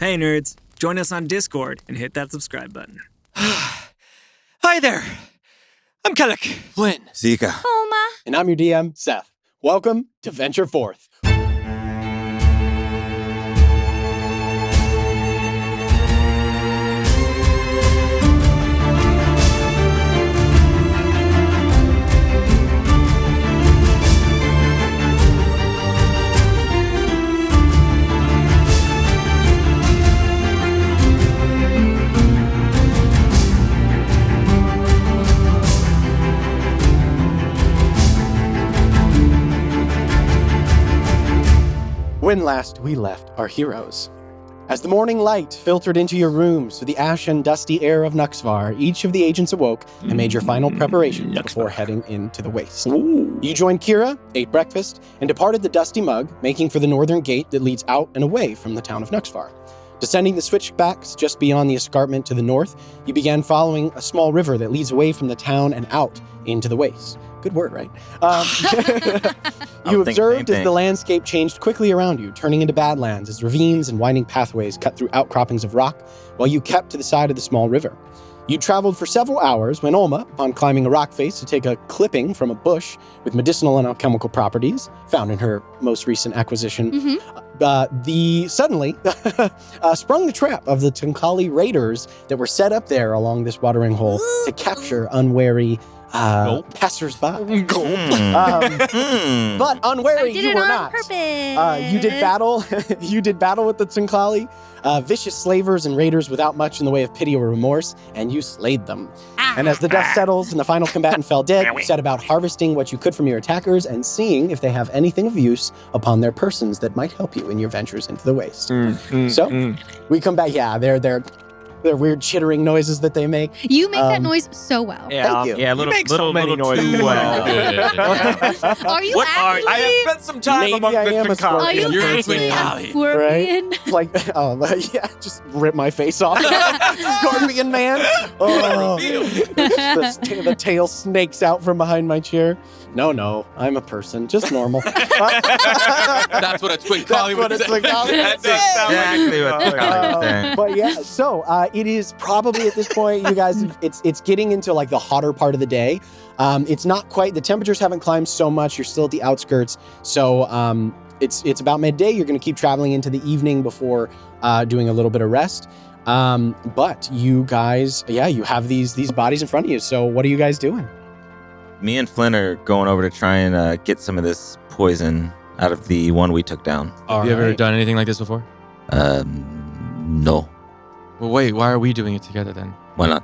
Hey nerds, join us on Discord and hit that subscribe button. Hi there. I'm Kellic. Flynn. Zika. Oma. And I'm your DM, Seth. Welcome to Venture Forth. When last we left our heroes. As the morning light filtered into your rooms through the ash and dusty air of Nuxvar, each of the agents awoke and made your final preparations before heading into the waste. Ooh. You joined Kira, ate breakfast, and departed the dusty mug, making for the northern gate that leads out and away from the town of Nuxvar. Descending the switchbacks just beyond the escarpment to the north, you began following a small river that leads away from the town and out into the waste. Good word, right? You observed as the landscape changed quickly around you, turning into badlands as ravines and winding pathways cut through outcroppings of rock, while you kept to the side of the small river. You traveled for several hours when Olma, upon climbing a rock face to take a clipping from a bush with medicinal and alchemical properties, found in her most recent acquisition, suddenly sprung the trap of the Tunkali raiders that were set up there along this watering hole to capture unwary passers-by. But unwary you were not. You did battle. You did battle with the Tunkali, vicious slavers and raiders without much in the way of pity or remorse, and you slayed them. And as the dust settles and the final combatant fell dead, you set about harvesting what you could from your attackers and seeing if they have anything of use upon their persons that might help you in your ventures into the waste. So we come back. Yeah, they're weird chittering noises that they make. You make that noise so well. Thank you. Yeah, little noises. Too well. Are you actually? I have spent some time Maybe among I the am a Tunkali. Are you You're actually a Tunkali. scorpion? Like, just rip my face off. Scorpion man. Oh, the tail snakes out from behind my chair. No, I'm a person, just normal. That's what a Tunkali would say. That does sound Exactly what Tunkali saying. But yeah, so it is probably at this point, you guys, it's getting into like the hotter part of the day. It's not quite, the temperatures haven't climbed so much. You're still at the outskirts. So it's about midday. You're going to keep traveling into the evening before doing a little bit of rest. But you guys, you have these bodies in front of you. So what are you guys doing? Me and Flynn are going over to try and get some of this poison out of the one we took down. Have you ever done anything like this before? No. Well, wait, why are we doing it together then? Why not?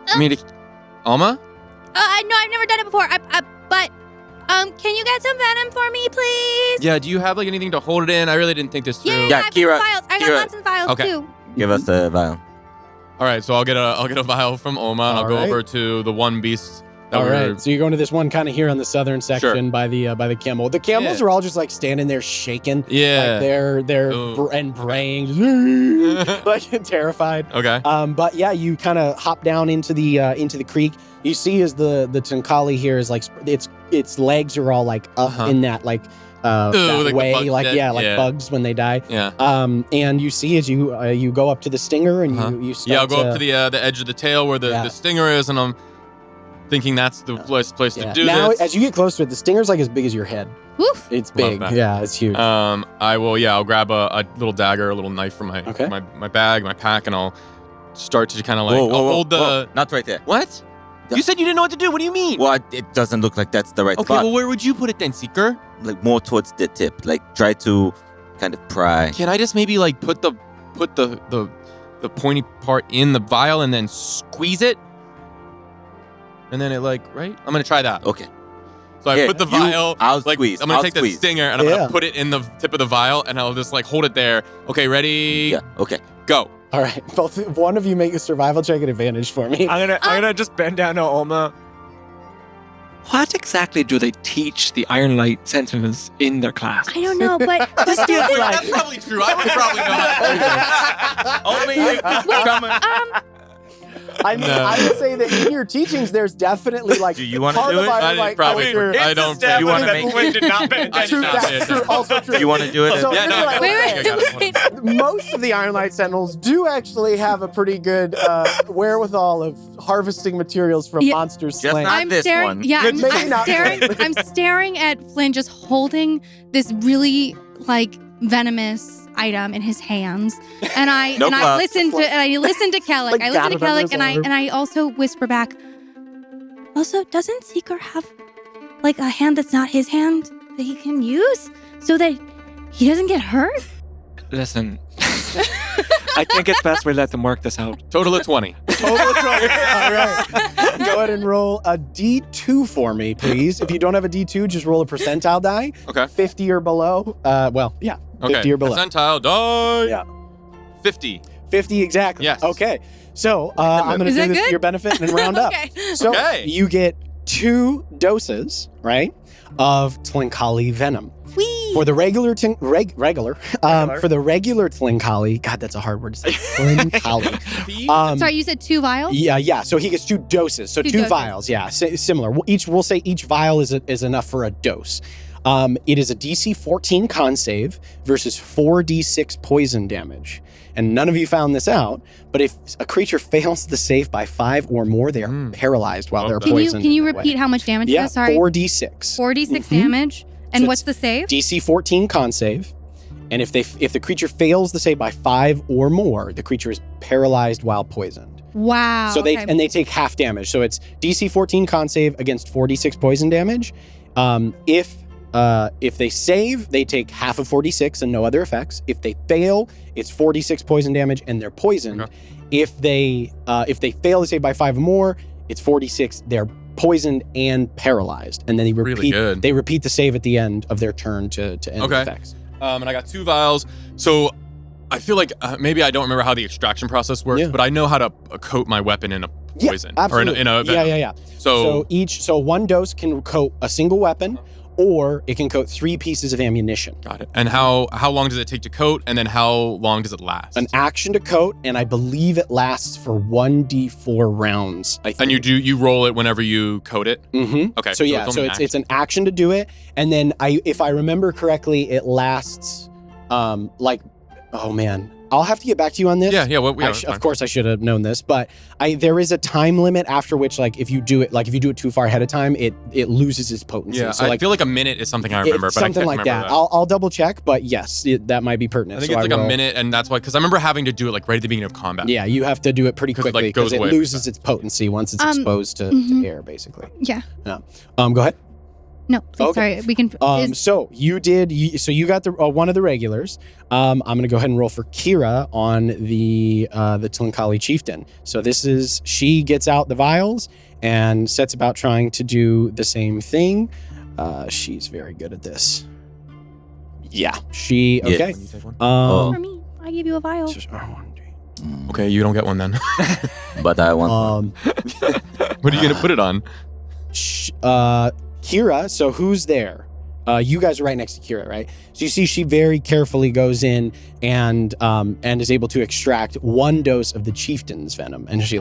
I mean, Alma? No, I've never done it before. But can you get some venom for me, please? Yeah, do you have like anything to hold it in? I really didn't think this through. Yeah, I have Kira, some vials. I got lots of vials Okay. too. Give us a vial. All right, so I'll get a vial from Oma, and I'll go over to the one beast. All right, so you're going to this one kind of here on the southern section by the camel. The camels are all just like standing there shaking. Yeah. Like they're and braying, like terrified. Okay. But yeah, you kind of hop down into the creek. You see as the Tunkali here is like its legs are all like up in that like that way, like bugs when they die. Yeah. And you see as you go up to the stinger and you start I'll go up to the edge of the tail where the stinger is, and I'm thinking that's the place to do now, this. as you get close to it, the stinger's like as big as your head. Woof. It's big. Yeah, it's huge. I'll grab a little dagger, a little knife from my bag, my pack, and I'll start to kind of like hold the... Whoa. Not right there. What? You said you didn't know what to do. What do you mean? Well, it doesn't look like that's the right Okay, spot. well, where would you put it then, Seeker? Like more towards the tip. Like try to kind of pry. Can I just maybe like put the pointy part in the vial and then squeeze it? And then it right? I'm going to try that. Okay. So I put the vial. I'll squeeze. I'm going to take the stinger and I'm going to put it in the tip of the vial and I'll just like hold it there. Okay, ready? Yeah, okay. Go. All right, one of you make a survival check at advantage for me. I'm gonna just bend down to Olma. What exactly do they teach the Iron Light Sentinels in their class? I don't know, but This feels like That's probably true. I would probably know. I mean, I would say that in your teachings, there's definitely like. Do you want to part do of it? our, I like, probably. culture- I don't. Do you want to make Flynn did not pay True, attention. that's true. Also true. Do you want to do it? So Yeah, no, like, wait. Do most of the Ironlight Sentinels do actually have a pretty good wherewithal of harvesting materials from Yeah. monsters Just slain. not I'm this staring. one. Yeah, Good maybe I'm not. staring. I'm staring at Flynn just holding this really venomous item in his hands, and I No gloves. listen to Kellic. Like I listen got to it under Kellic, his and arm. I also whisper back. Also, doesn't Seeker have like a hand that's not his hand that he can use so that he doesn't get hurt? Listen, I think it's best we let them work this out. Total of 20. Total trouble. All right. Go ahead and roll a D2 for me, please. If you don't have a D2, just roll a percentile die. Okay. 50 or below. 50 Okay. or below. Percentile die. Yeah. 50. 50 exactly. Yes. Okay. So I'm going to Is do that this good? to your benefit and round up. Okay. So Okay. you get 2 doses, right, of Tlinkali venom. Whee! For the regular for the regular Tlinkali, God, that's a hard word to say. Tlinkali. Sorry, you said 2 vials? Yeah. So he gets 2 doses. So 2 2 doses. vials. Yeah, similar. We'll say each vial is enough for a dose. It is a DC 14 con save versus 4d6 poison damage. And none of you found this out, but if a creature fails the save by 5 or more, they are paralyzed while they're Okay. poisoned. Can you in that repeat way. how much damage it Yeah, is? Sorry. 4d6. 4d6 Mhm. damage. And So what's the save? DC 14 con save. And if the creature fails the save by 5 or more, the creature is paralyzed while poisoned. Wow. So they okay. take half damage. So it's DC 14 con save against 4d6 poison damage. If they save, they take half of 4d6 and no other effects. If they fail, it's 4d6 poison damage and they're poisoned. Okay. If they fail to save by 5 or more, it's 4d6. They're poisoned and paralyzed, and then they Really repeat. good. They repeat the save at the end of their turn to end the Okay. effects. And I got 2 vials. So I feel like maybe I don't remember how the extraction process works, Yeah. but I know how to coat my weapon in a poison. Absolutely. Or in a venom. Yeah. So, So one dose can coat a single weapon, or it can coat 3 pieces of ammunition. got it. And how long does it take to coat? And then how long does it last? An action to coat, and I believe it lasts for 1d4 rounds. I think. And you roll it whenever you coat it? Mm-hmm. Okay. So yeah, it's so only it's an action to do it, and then if I remember correctly, it lasts oh man, I'll have to get back to you on this. Yeah. Of course I should have known this, but there is a time limit after which, like, if you do it too far ahead of time, it loses its potency. Yeah, So I like feel like a minute is something I remember, it's but I something can't like remember that. I'll double check, but yes, that might be pertinent. I think So it's like will- a minute, and that's why, because I remember having to do it like right at the beginning of combat. Yeah, you have to do it pretty 'Cause it, quickly like, goes because it away. loses its potency once it's exposed to mhm. air, basically. Yeah. Go ahead. No, please, Okay. sorry. We can. So you got the one of the regulars. I'm gonna go ahead and roll for Kira on the Tlinkali chieftain. So she gets out the vials and sets about trying to do the same thing. She's very good at this. Yeah, Yeah. okay. When you take one. for me, I give you a vial. Okay, you don't get one then. But I want What are you gonna put it on? Kira, so who's there? You guys are right next to Kira, right? So you see she very carefully goes in and is able to extract 1 dose of the chieftain's venom, and she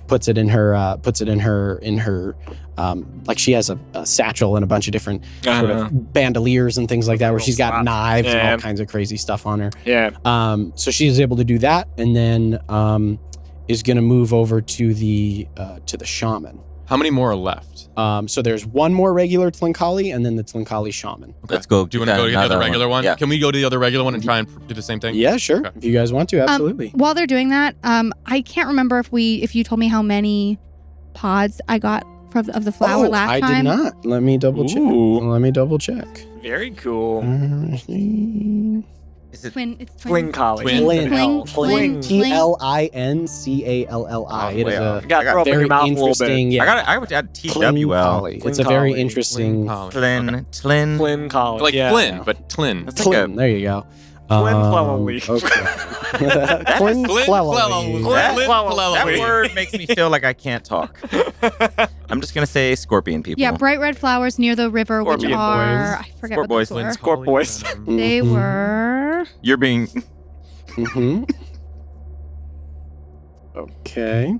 puts it in her like she has a satchel and a bunch of different sort of bandoliers and things like that, where she's got knives and all kinds of crazy stuff on her. Yeah. So she is able to do that, and then is going to move over to the shaman. How many more are left? So there's 1 more regular Tlinkali, and then the Tlinkali shaman. Let's go. Do you want to go to the other regular one? Yeah. Can we go to the other regular one and try and do the same thing? Yeah, sure. Okay. If you guys want to, absolutely. While they're doing that, I can't remember if you told me how many pods I got of the flower last I time. did not. Let me double check. Ooh. Let me double check. Very cool. Is it It's twin. Tlinkali. Flynn. Flynn. Tlincalli. Oh, It is wait, a You got to throw up in very your mouth a little bit. interesting. Yeah, I would add TWL. Tlincalli. It's a very Tlincalli. interesting. Tlin. Tlinkali. Like yeah. Flynn, but Tlin. That's like Flynn. There you go. Tlincalli. Okay. Flynn Tlincalli. That word makes me feel like I can't talk. I'm just gonna say scorpion people. Yeah, bright red flowers near the river, which Scorpion are boys. I forget Scorp what those boys. were. Scorp boys. They Mhm. were. You're being. Mhm. Okay.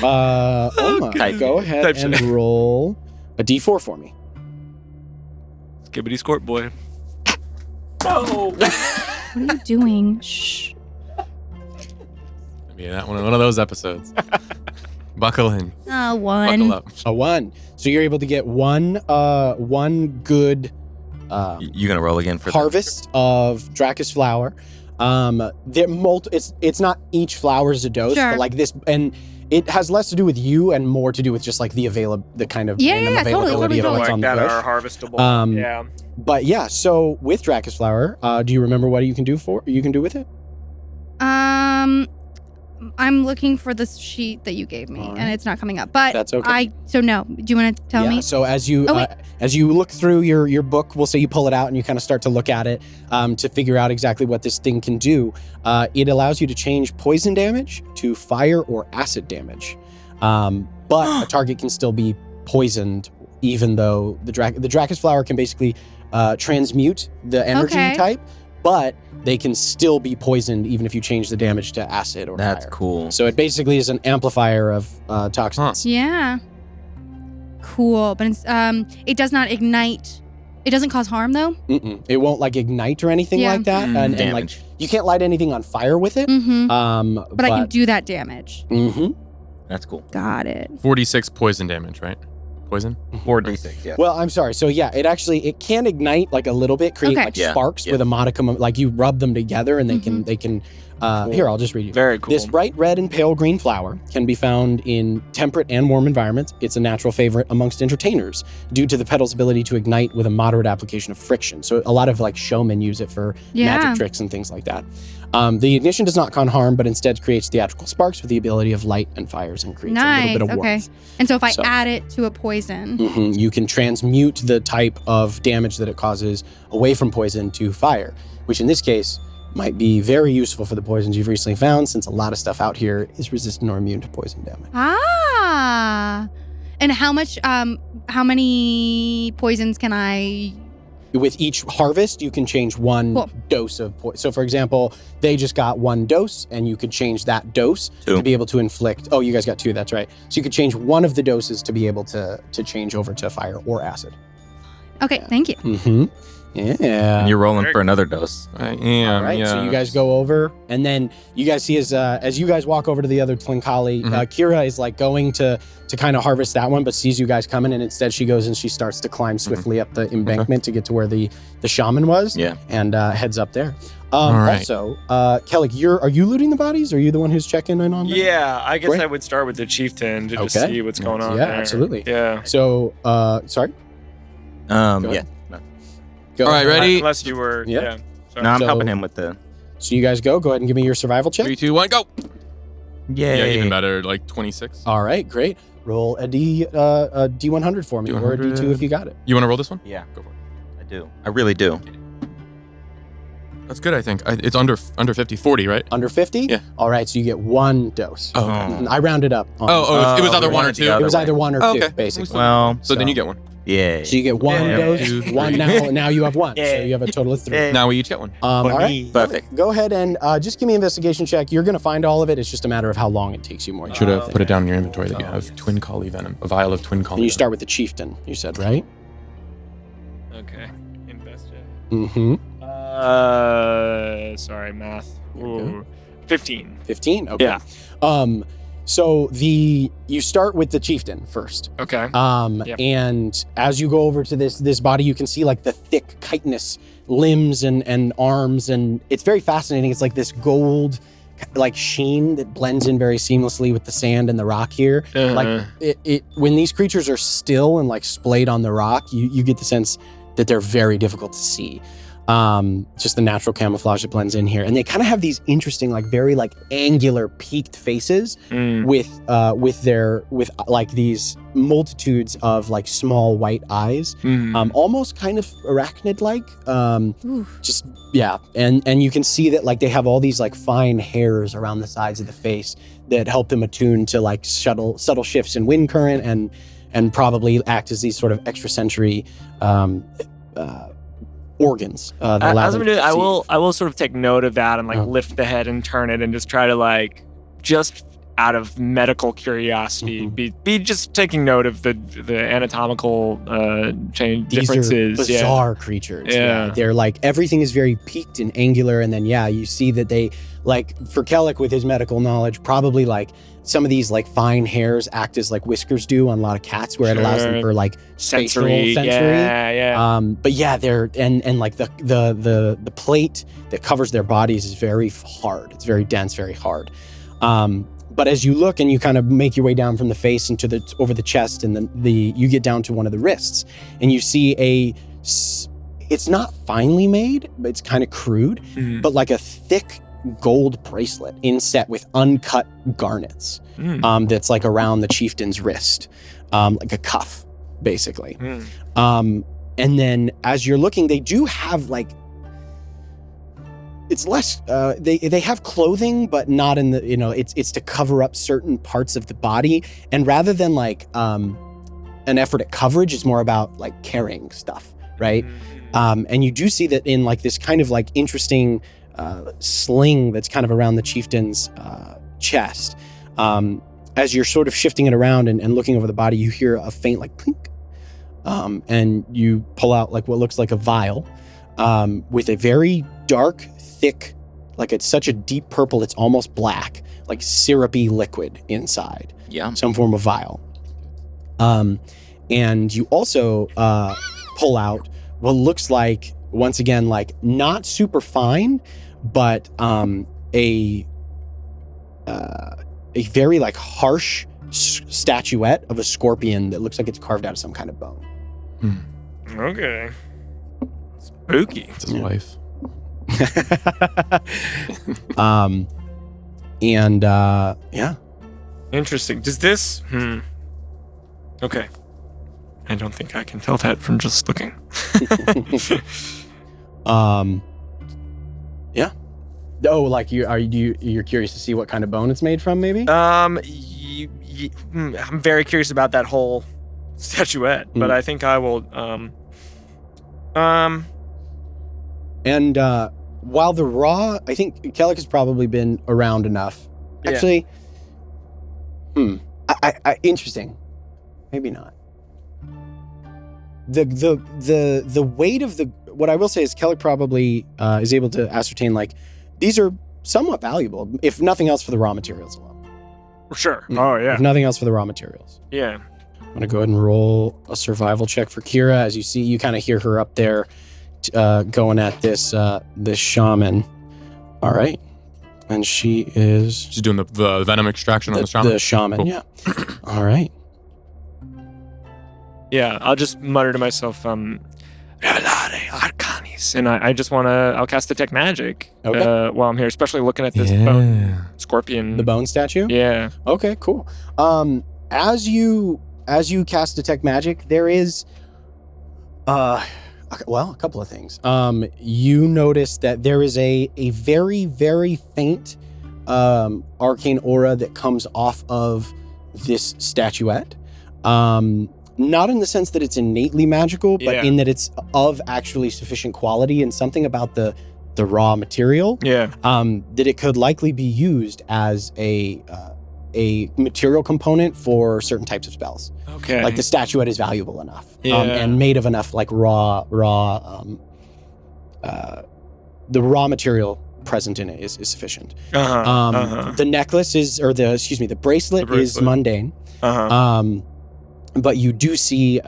Oma, Type. go ahead Type and shit. roll a d4 for me. Skibbity scorp boy. What are you doing? Shh. Yeah, that one of those episodes. Buckle in. Oh, one. Buckle up. A 1. So you're able to get one good You gonna roll again for harvest of Dracus flower. It's not each flower is a dose, Sure. but like this, and it has less to do with you and more to do with just like the kind of random availability of what's on the that bush. are harvestable. Yeah. But yeah, so with Dracus flower, do you remember what you can do with it? I'm looking for the sheet that you gave me, All right. and it's not coming up. But That's okay. So no. Do you want to tell me? So as you Oh, wait. as you look through your book, we'll say you pull it out and you kind of start to look at it to figure out exactly what this thing can do. It allows you to change poison damage to fire or acid damage, but a target can still be poisoned, even though the Dracus flower can basically transmute the energy Okay. type, but they can still be poisoned even if you change the damage to acid or That's fire. cool. So it basically is an amplifier of toxins. Yeah. Cool, but it does not ignite. It doesn't cause harm though. Mm-mm. It won't like ignite or anything Yeah. like that, and like Damage. you can't light anything on fire with it. Mm-hmm. But I can do that damage. Mm-hmm. That's cool. Got it. 46 poison damage, right? Poison? 4d6, yeah. Well, I'm sorry. So yeah, it can ignite like a little bit, create Okay. like Yeah. sparks Yeah. with a modicum of like you rub them together, and they can. Here, I'll just read you. Very cool. This bright red and pale green flower can be found in temperate and warm environments. It's a natural favorite amongst entertainers due to the petal's ability to ignite with a moderate application of friction. So a lot of like showmen use it for Yeah. magic tricks and things like that. The ignition does not cause harm, but instead creates theatrical sparks with the ability of light and fires and creates a Nice. little bit of Okay. warmth. And so if I So- add it to a poison, You can transmute the type of damage that it causes away from poison to fire, which in this case might be very useful for the poisons you've recently found, since a lot of stuff out here is resistant or immune to poison damage. And how many poisons can I? With each harvest, you can change one Cool. dose of poison. So, for example, they just got one dose, and you could change that dose 2. to be able to inflict. Oh, you guys got 2. That's right. So you could change one of the doses to be able to change over to fire or acid. Okay, thank you. Mm-hmm. Yeah. And you're rolling for another dose. I am, All right, yeah. so you guys go over, and then you guys see as you guys walk over to the other Twinkali, Kira is like going to kind of harvest that one, but sees you guys coming, and instead she goes and she starts to climb swiftly up the embankment to get to where the shaman was, Yeah. and heads up there. All right. Also, Kelly, are you looting the bodies? Are you the one who's checking in on them? Yeah, I guess Great. I would start with the chieftain to just Okay. see what's going on. Yeah, there. absolutely. Yeah. So, sorry. Go Yeah. ahead. Go All right, ahead. ready? Unless you were. Yeah. Yeah. Sorry. No, I'm So- helping him with the. So you guys go ahead and give me your survival check. 3, 2, 1, go! Yay. Yeah, even better, like 26. All right, great. Roll a D100 for me, or a D2 if you got it. You want to roll this one? Yeah, Go for it. I do. I really do. That's good, I think. It's under 50, 40, right? Under 50? Yeah. All right, so you get one dose. Oh, Mhm, I rounded up. on- it was either we one or wanted the two. It other was way. either one or Oh, two, okay. basically. Well, So then you get one. yeah. So you get one Yeah. dose, 2, one 3. now you have one. So Yeah. you have a total of 3. Yeah. Now we each get one. All right, Perfect. Go ahead and just give me an investigation check. You're going to find all of it. It's just a matter of how long it takes you more. Should have put it down in your inventory that you have twin collie venom, a vial of twin collie And you venom. start with the chieftain, you said, right? Okay. Investigate. Mm-hmm. Sorry, math. There you go. Ooh. 15. 15? Okay. Yeah. So you start with the chieftain first. Okay. Yep. And as you go over to this body, you can see like the thick chitinous limbs and arms, and it's very fascinating. It's like this gold like sheen that blends in very seamlessly with the sand and the rock here. Like it when these creatures are still and like splayed on the rock, you get the sense that they're very difficult to see. Just the natural camouflage that blends in here, and they kind of have these interesting, like very like angular, peaked faces with like these multitudes of like small white eyes, almost kind of arachnid-like. Oof. Just yeah, and you can see that like they have all these like fine hairs around the sides of the face that help them attune to like subtle shifts in wind current and probably act as these sort of extrasensory organs. That allow As them I'm to doing, perceive. I will sort of take note of that and like Oh. lift the head and turn it and just try to like just out of medical curiosity, be just taking note of the anatomical These differences. are bizarre creatures. Yeah. They're like, everything is very peaked and angular, and then you see that they, like, for Kellic with his medical knowledge, probably like some of these like fine hairs act as like whiskers do on a lot of cats, where it allows them for like spatial sensory. Yeah. But yeah, they're and like the plate that covers their bodies is very hard. It's very dense, very hard. But as you look and you kind of make your way down from the face into over the chest, and you get down to one of the wrists, and you see it's not finely made, but it's kind of crude, but like a thick gold bracelet inset with uncut garnets, that's like around the chieftain's wrist, like a cuff, basically. And then as you're looking, they do have like, it's less, they have clothing, but not in the, it's to cover up certain parts of the body. And rather than like an effort at coverage, it's more about like carrying stuff, right? And you do see that in like this kind of like interesting sling that's kind of around the chieftain's chest. As you're sort of shifting it around and looking over the body, you hear a faint like clink. And you pull out like what looks like a vial with a very dark, thick, like it's such a deep purple, it's almost black, like syrupy liquid inside. Yeah. Some form of vial. And you also pull out what looks like, once again, like not super fine, but a very like harsh statuette of a scorpion that looks like it's carved out of some kind of bone. Okay. Spooky. It's his wife. Yeah. Interesting. Does this? Okay. I don't think I can tell that from just looking. Yeah. Oh, like you're curious to see what kind of bone it's made from, maybe? I'm very curious about that whole statuette, but I think I will. And while the raw, I think Kellic has probably been around enough. Yeah. Actually, I interesting. Maybe not. The weight of what I will say is Kellic probably is able to ascertain like these are somewhat valuable, if nothing else for the raw materials alone. Sure. Oh yeah. If nothing else for the raw materials. Yeah. I'm gonna go ahead and roll a survival check for Kira. As you kind of hear her up there going at this shaman. All right, and she's doing the venom extraction on the shaman. The shaman, Cool. yeah. All right. Yeah. I'll just mutter to myself, Revelare Arcanis, and I'll cast Detect Magic while I'm here, especially looking at this bone scorpion. The bone statue? Yeah. Okay, cool. As you cast Detect Magic, there is a couple of things. You notice that there is a very, very faint arcane aura that comes off of this statuette. Not in the sense that it's innately magical, but in that it's of actually sufficient quality and something about the raw material. Yeah. That it could likely be used as a material component for certain types of spells. Okay. Like the statuette is valuable enough, Yeah. and made of enough like the raw material present in it is sufficient. The necklace is, the bracelet is mundane. But you do see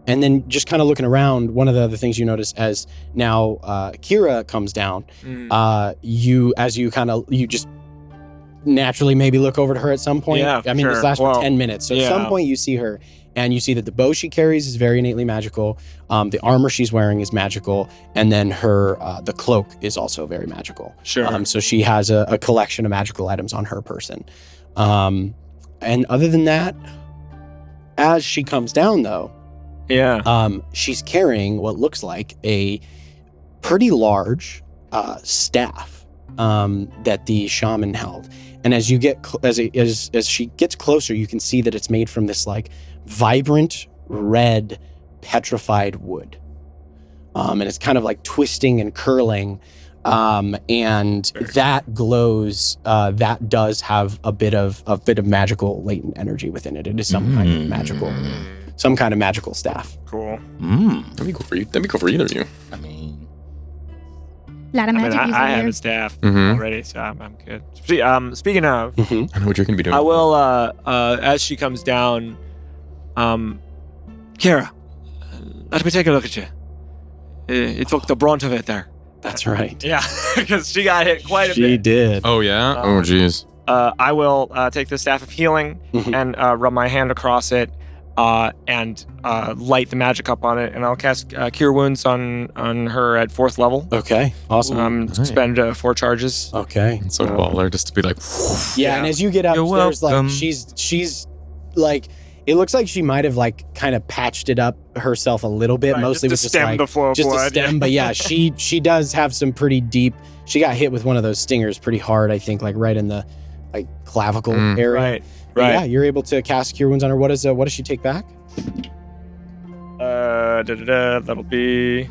and then just kind of looking around, one of the other things you notice as now Kira comes down, you just naturally maybe look over to her at some point. Yeah, I mean, sure. this lasts for 10 minutes. So at some point you see her and you see that the bow she carries is very innately magical. The armor she's wearing is magical. And then her, the cloak is also very magical. Sure. So she has a collection of magical items on her person. And other than that, as she comes down though, she's carrying what looks like a pretty large staff that the shaman held. And as you get as she gets closer, you can see that it's made from this like vibrant red petrified wood. And it's kind of like twisting and curling. and that glows. That does have a bit of magical latent energy within it. It is some kind of magical staff. Cool. That'd be cool for you. That'd be cool for either of you. I mean, A lot of magic. I have a staff Mhm. already, so I'm good. Speaking of, I know what you're gonna be doing. I will, as she comes down, Kira, let me take a look at you. It took the brunt of it there. That's right. Yeah, because she got hit quite a She bit. did. Oh yeah. Oh jeez. I will take the staff of healing Mhm. and rub my hand across it and light the magic up on it, and I'll cast Cure Wounds on her at 4th level. Okay. Awesome. Nice. Spend 4 charges. Okay. It's so baller just to be like. Yeah, and as you get You're upstairs, like welcome. she's like, it looks like she might have like kind of patched it up herself a little bit, Right, mostly just with to just stem like the flow of just blood, a stem. yeah. But yeah, she does have some pretty deep. She got hit with one of those stingers pretty hard, I think, like right in the like clavicle area. Right. But yeah, you're able to cast Cure Wounds on her. What does she take back? That'll be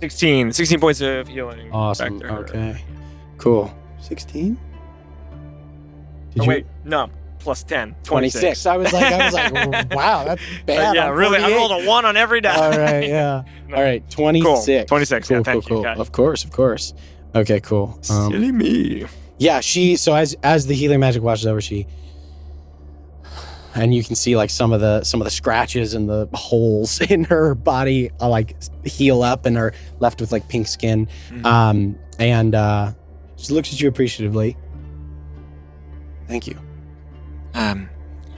16 points of healing. Awesome. Back to her. Okay. Cool. 16. Did Oh, you? wait, no, plus 10. 26. I was like, wow, that's bad. Yeah, on really, I 48. rolled a 1 on every die. All right, yeah. No. All right, 26. Cool. 26, Cool, yeah, thank cool, you. cool. Got it. Of course. Okay, cool. Silly me. Yeah, so as the healing magic washes over, and you can see like some of the scratches and the holes in her body like heal up and are left with like pink skin. Mhm. And she looks at you appreciatively. Thank you.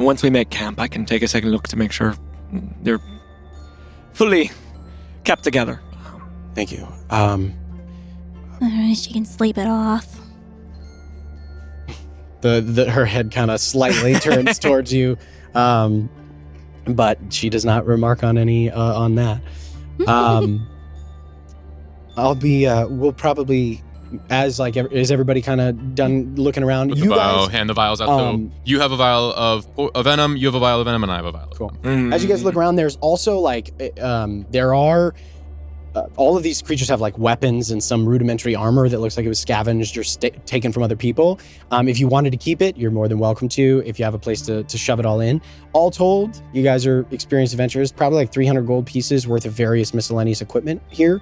Once we make camp, I can take a second look to make sure they're fully kept together. Thank you. She can sleep it off. Her head kind of slightly turns towards you, but she does not remark on any on that. We'll probably, as like is everybody kind of done looking around? With You the vial, guys, hand the vials out. So you have a vial of venom. You have a vial of venom, and I have a vial. Cool. Mm. As you guys look around, there's also like there are all of these creatures have like weapons and some rudimentary armor that looks like it was scavenged or taken from other people. If you wanted to keep it, you're more than welcome to. If you have a place to shove it all in. All told, you guys are experienced adventurers. Probably like 300 gold pieces worth of various miscellaneous equipment here.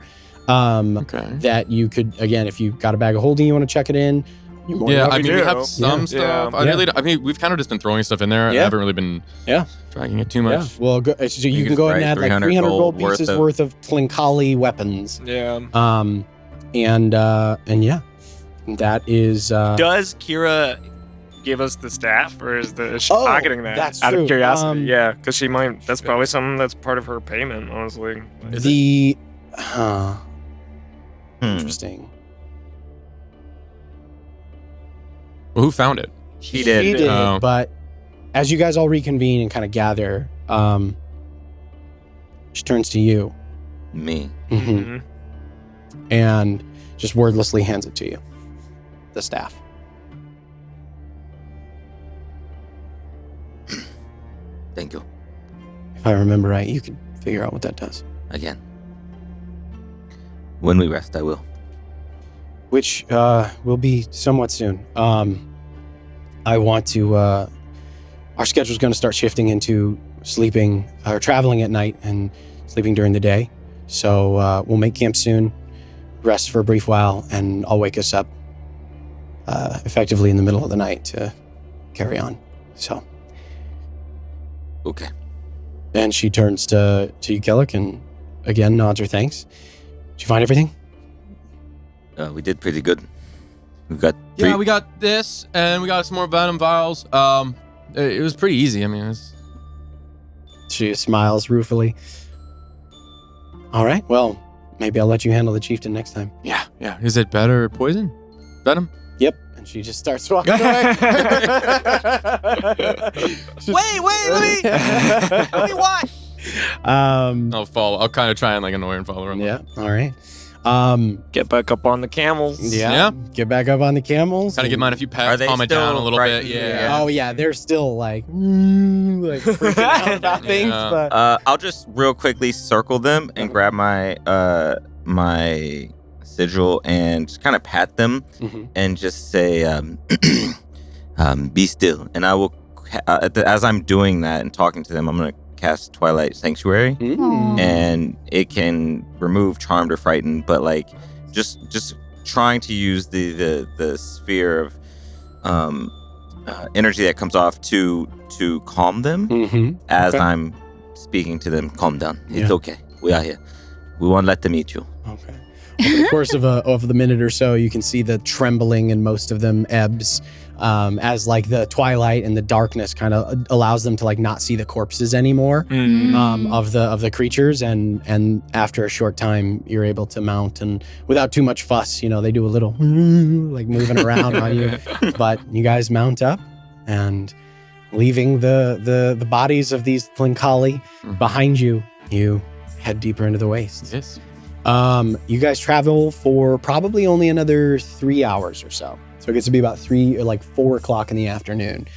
Okay. That you could, again, if you got a bag of holding, you want to check it in. You're more than Yeah, welcome I mean, do. we have some Yeah. stuff. Yeah. I mean, we've kind of just been throwing stuff in there. Yeah. I haven't really been dragging it too Yeah, much. well, so you can can go ahead and write add like 300 gold pieces worth of Tlinkali weapons. Yeah. And yeah, that is. Does Kira give us the staff, or is she Oh, pocketing that that's out true. of curiosity? Yeah, because she might. That's probably something that's part of her payment, honestly. the. Interesting. Well, who found it? She did. Oh. But as you guys all reconvene and kind of gather, she turns to you Me. Mhm. and just wordlessly hands it to you. The staff. Thank you. If I remember right, you can figure out what that does. Again. When we rest, I will. Which will be somewhat soon. I want to. Our schedule's going to start shifting into sleeping or traveling at night and sleeping during the day. So we'll make camp soon, rest for a brief while, and I'll wake us up effectively in the middle of the night to carry on. So. Okay. And she turns to you, Kellic, and again nods her thanks. Did you find everything? We did pretty good. We've got three. Yeah, we got this, and we got some more venom vials. It was pretty easy. I mean, She smiles ruefully. All right, well, maybe I'll let you handle the chieftain next time. yeah. Is it better poison? Venom? Yep. And she just starts walking away. Wait, let me watch. Um, I'll follow. I'll kind of try and like annoy her and follow her. yeah, all right. Get back up on the camels. Yeah. Get back up on the camels. Kind of give mine a few Are pets, they calm it down a still little right- bit. Yeah. Oh yeah, they're still like freaking out about things. Yeah. But I'll just real quickly circle them and grab my my sigil and just kind of pat them and just say, "Be still." And I will, as I'm doing that and talking to them, I'm gonna cast Twilight Sanctuary, and it can remove Charmed or Frightened, but like just trying to use the sphere of energy that comes off to calm them as I'm speaking to them. Calm down. It's okay. We are here. We won't let them eat you. Okay. Over the course of the minute or so, you can see the trembling in most of them ebbs as like the twilight and the darkness kind of allows them to like not see the corpses anymore of the creatures, and after a short time, you're able to mount, and without too much fuss, they do a little like moving around on you, but you guys mount up and leaving the bodies of these Tlinkali behind you. You head deeper into the wastes. Yes. You guys travel for probably only another 3 hours or so. So it gets to be about 4 o'clock in the afternoon.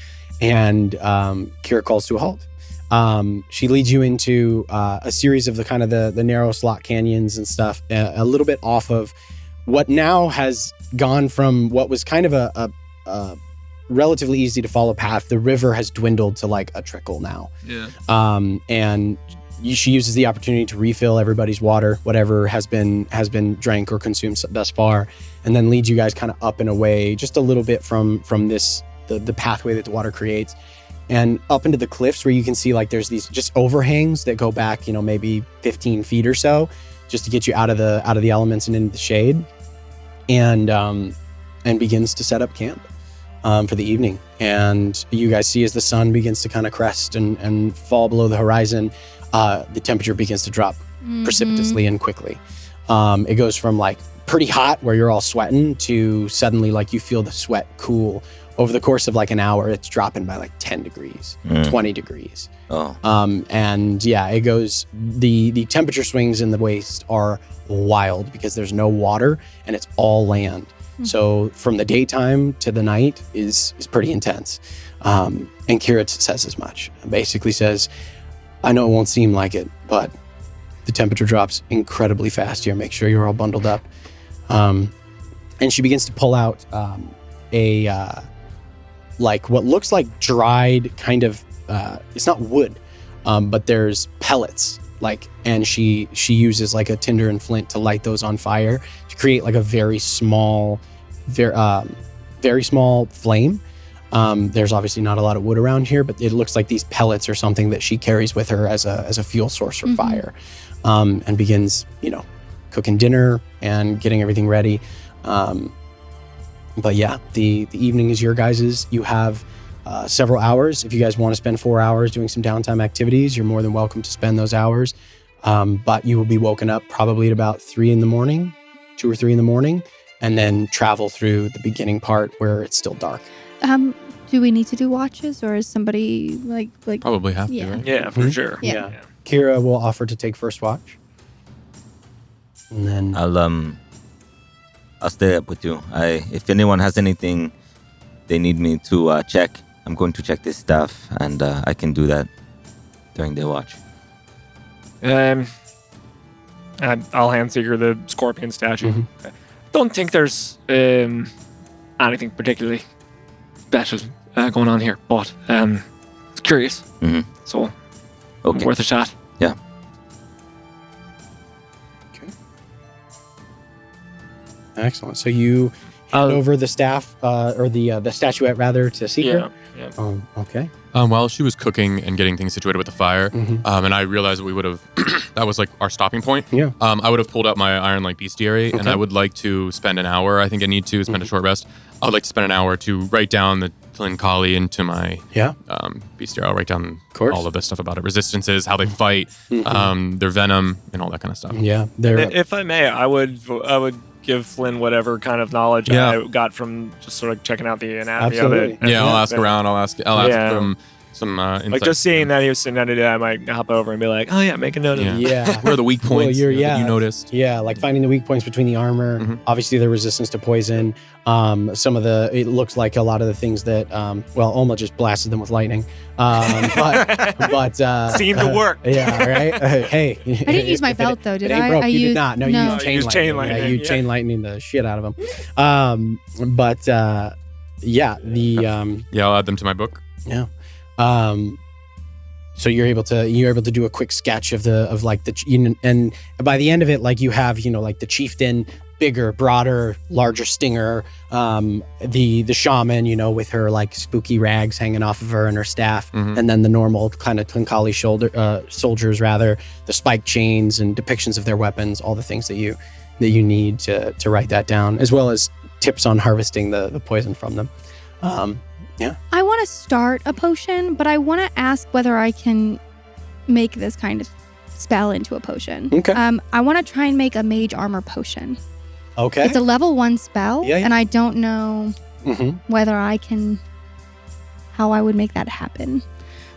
And Kira calls to a halt. She leads you into a series of the narrow slot canyons and stuff, a little bit off of what now has gone from what was kind of a relatively easy to follow path. The river has dwindled to like a trickle now. Yeah. And she uses the opportunity to refill everybody's water, whatever has been drank or consumed thus far, and then leads you guys kind of up and away just a little bit from this the pathway that the water creates, and up into the cliffs where you can see like there's these just overhangs that go back maybe 15 feet or so, just to get you out of the elements and into the shade, and begins to set up camp for the evening. And you guys see as the sun begins to kind of crest and fall below the horizon, the temperature begins to drop precipitously and quickly. It goes from like pretty hot where you're all sweating to suddenly like you feel the sweat cool. Over the course of like an hour, it's dropping by like 10 degrees, 20 degrees. And yeah, it goes, the temperature swings in the waste are wild because there's no water and it's all land. So from the daytime to the night is pretty intense. And Kira says as much. Basically says, I know it won't seem like it, but the temperature drops incredibly fast here. Make sure you're all bundled up. And she begins to pull out like what looks like dried kind of, it's not wood, but there's pellets. And she uses like a tinder and flint to light those on fire to create like a very small flame. There's obviously not a lot of wood around here, but it looks like these pellets are something that she carries with her as a fuel source for fire, and begins, cooking dinner and getting everything ready. But yeah, the evening is your guys's. You have several hours. If you guys want to spend 4 hours doing some downtime activities, you're more than welcome to spend those hours. But you will be woken up probably at about 2 or 3 in the morning, and then travel through the beginning part where it's still dark. Do we need to do watches, or is somebody like Probably have to, right? Yeah, for sure. Yeah. Kira will offer to take first watch. And then I'll stay up with you. If anyone has anything they need me to check, I'm going to check this stuff, and I can do that during their watch. I'll hand Seeker the scorpion statue. Don't think there's anything particularly special going on here, but it's curious. So Okay. worth a shot. Yeah. Okay. Excellent. So you hand over the staff, or the statuette rather, to Seeker. Yeah. Okay. While she was cooking and getting things situated with the fire, and I realized that we would have, that was like our stopping point. Yeah. I would have pulled out my Iron Light Bestiary, and I would like to spend an hour. I think I need to spend a short rest. I would like to spend an hour to write down the Tlinkali into my bestiary. I'll write down all of this stuff about it, resistances, how they fight, their venom, and all that kind of stuff. Yeah. If I may, I would give Flynn whatever kind of knowledge I got from just sort of checking out the anatomy of it. Yeah, I'll ask around. I'll ask him some Like insight. just seeing that he was sitting down today, I might hop over and be like, "Oh yeah, make a note of it." Yeah. Where are the weak Well, points you're- that you noticed? Yeah, like finding the weak points between the armor, Mhm. obviously the resistance to poison. It looks like a lot of the things that, Oma just blasted them with lightning. But Seemed to work. Yeah, right. Hey, I didn't use my belt though, did it ain't I? broke. I You did used not. No, no. you used chain used lightning. chain lightning, Yeah, you yeah. chain lightning the shit out of them. Yeah, I'll add them to my book. Yeah. So you're able to do a quick sketch and by the end of it, like you have, like the chieftain, bigger, broader, larger stinger, the shaman, with her like spooky rags hanging off of her and her staff, and then the normal kind of Twinkali soldiers rather, the spike chains and depictions of their weapons, all the things that you need to write that down, as well as tips on harvesting the poison from them. I want to start a potion, but I want to ask whether I can make this kind of spell into a potion. Okay. I want to try and make a mage armor potion. Okay. It's a level 1 spell, Yeah. and I don't know whether how I would make that happen.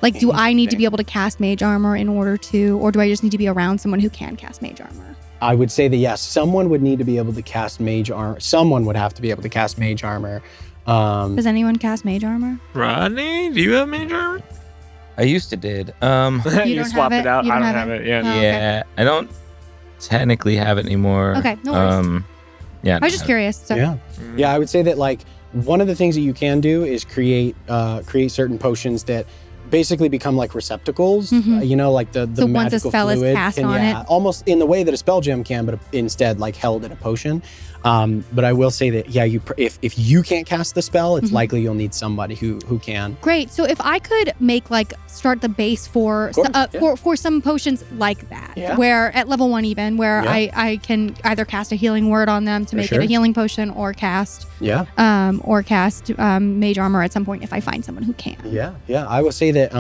Like, do I need to be able to cast mage armor in order to, or do I just need to be around someone who can cast mage armor? I would say that yes, someone would need to be able to cast mage armor. Someone would have to be able to cast mage armor. Does anyone cast mage armor? Rodney, do you have major? I used to did. You You don't swapped have it out. You I don't don't have have it? it. Yeah. Oh, okay. Yeah, I don't technically have it anymore. Okay, no worries. Yeah. I was just curious. So. Yeah, I would say that like one of the things that you can do is create certain potions that basically become like receptacles. Like the So once a magical spell is fluid cast on it? almost in the way that a spell gem can, but instead like held in a potion. But I will say that if you can't cast the spell, it's likely you'll need somebody who can. Great. So if I could make start the base for for some potions like that, where at level 1 even, where I can either cast a healing word on them to make it a healing potion, or cast mage armor at some point if I find someone who can. Yeah. I will say that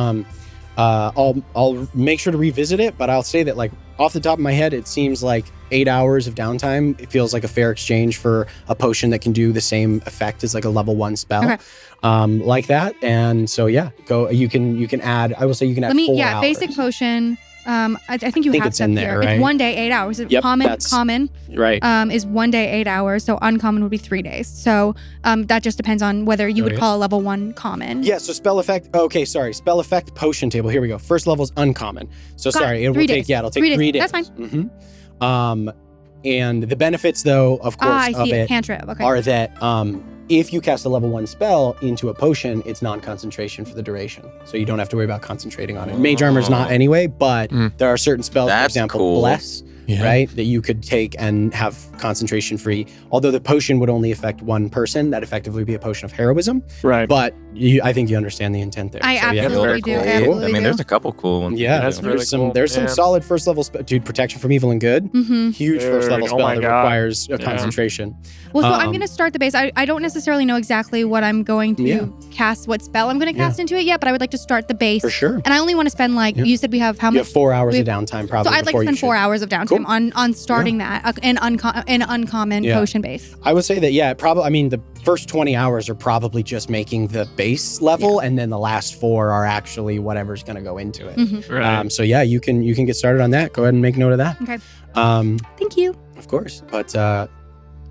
I'll make sure to revisit it, but I'll say that like off the top of my head, it seems like 8 hours of downtime. It feels like a fair exchange for a potion that can do the same effect as like a level 1 spell, like that. And so you can add. I will say you can add. 4 hours. Basic potion. I think you have it's in there, right? It's 1 day, 8 hours. Yep, Common, right? Is 1 day, 8 hours. So uncommon would be 3 days. So that just depends on whether you would call a level 1 common. Yeah. So spell effect. Okay, sorry. Spell effect potion table. Here we go. First level is uncommon. So sorry, it'll take 3 days. That's fine. And the benefits, though, of course, of it cantrip. Okay. are that if you cast a level 1 spell into a potion, it's non-concentration for the duration. So you don't have to worry about concentrating on it. Mage armor is not anyway, but there are certain spells, for example, Bless, right, that you could take and have concentration free. Although the potion would only affect one person, that effectively would be a potion of heroism. Right. But I think you understand the intent there. I absolutely do. Cool. I absolutely I mean, do. there's a couple cool ones. Yeah, That's really cool. There's some solid first level dude, protection from evil and good. Huge first level Dude, spell that God. requires a concentration. Well, so I'm going to start the base. I don't necessarily know exactly what I'm going to cast, what spell I'm going to cast into it yet, but I would like to start the base. For sure. And I only want to spend you said we have how You much? have 4 hours of downtime probably. So I'd like to spend 4 hours of downtime on starting that in uncommon potion base. I would say that, probably, I mean, the first 20 hours are probably just making the base level, and then the last 4 are actually whatever's going to go into it. Right. So you can get started on that. Go ahead and make note of that. Okay. Thank you. Of course. But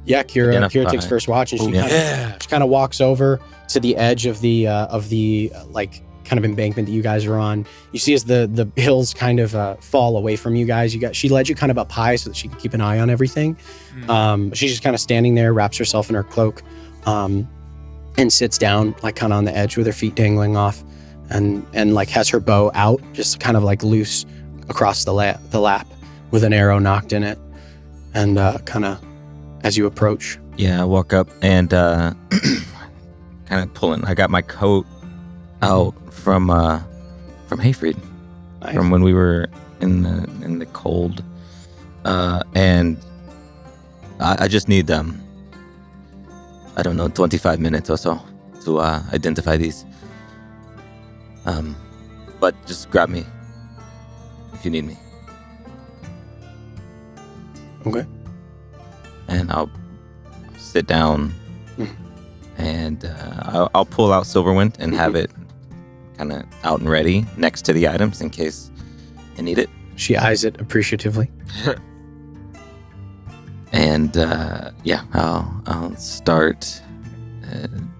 Kira takes first watch, and she kind of walks over to the edge of the kind of embankment that you guys are on. You see as the hills kind of fall away from you guys. She led you kind of up high so that she can keep an eye on everything. She's just kind of standing there, wraps herself in her cloak, and sits down like kind of on the edge with her feet dangling off, and like has her bow out, just kind of like loose across the lap with an arrow knocked in it, and kind of as you approach. Yeah, I walk up and kind of pulling. I got my coat out from Hayfried, from when we were in the cold, and I just need I don't know, 25 minutes or so to identify these. But just grab me if you need me. Okay. And I'll sit down and I'll pull out Silverwind and have it kind of out and ready next to the items in case I need it. She eyes it appreciatively. And I'll start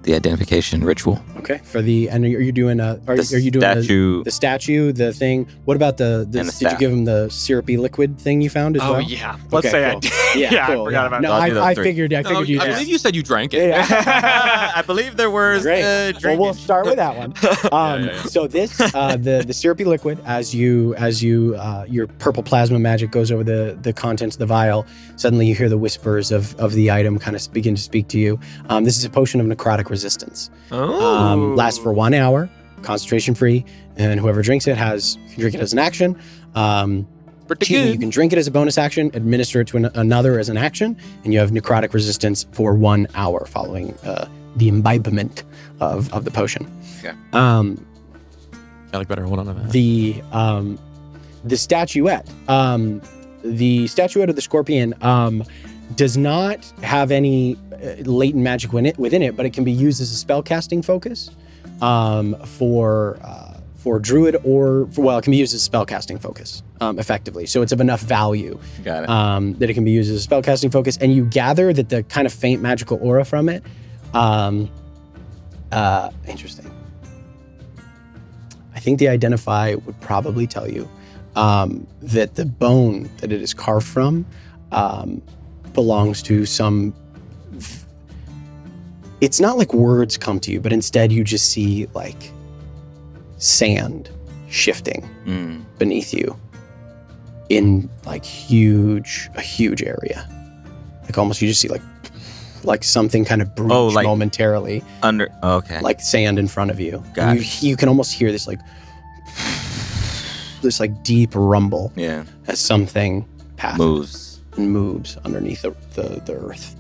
the identification ritual. Okay. Are you doing statue? The statue, the thing? What about did you give him the syrupy liquid thing you found as well? Oh yeah. Let's say cool. I did. Yeah, cool, I forgot about No, that. I figured you I did. believe you said you drank it. Yeah. I believe there was Great. Well, we'll start with that one. So this, the syrupy liquid, as your purple plasma magic goes over the contents of the vial, suddenly you hear the whispers of the item kind of begin to speak to you. This is a potion of necrotic resistance. Lasts for 1 hour, concentration free, and whoever drinks it can drink it as an action. You can drink it as a bonus action, administer it to another as an action, and you have necrotic resistance for 1 hour following the imbibement of the potion. Okay. I like better hold on to that. The statuette. The statuette of the scorpion does not have any latent magic within it, but it can be used as a spellcasting focus for druid it can be used as a spellcasting focus effectively. So it's of enough value that it can be used as a spellcasting focus. And you gather that the kind of faint magical aura from it, interesting. I think the identify would probably tell you that the bone that it is carved from belongs to some. It's not like words come to you, but instead you just see like sand shifting beneath you in like a huge area. Like almost you just see like something kind of breach momentarily under. Okay. Like sand in front of you. Got it. You can almost hear this deep rumble. Yeah. As something passes. moves underneath the earth.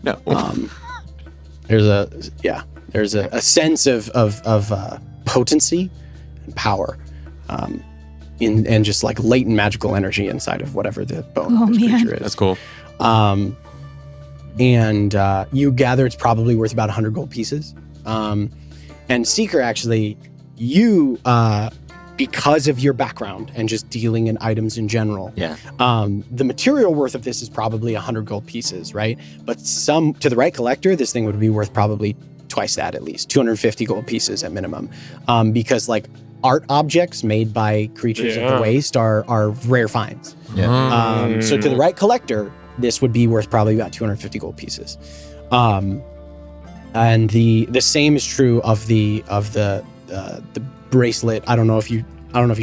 No. There's a sense of potency and power, and just like latent magical energy inside of whatever the bone of this creature is. That's cool. And you gather it's probably worth about 100 gold pieces. And Seeker, actually, you because of your background and just dealing in items in general, the material worth of this is probably 100 gold pieces, right? But to the right collector, this thing would be worth probably twice that, at least 250 gold pieces at minimum, because like art objects made by creatures of the waste are rare finds. So to the right collector, this would be worth probably about 250 gold pieces. And the same is true of the bracelet. I don't know if you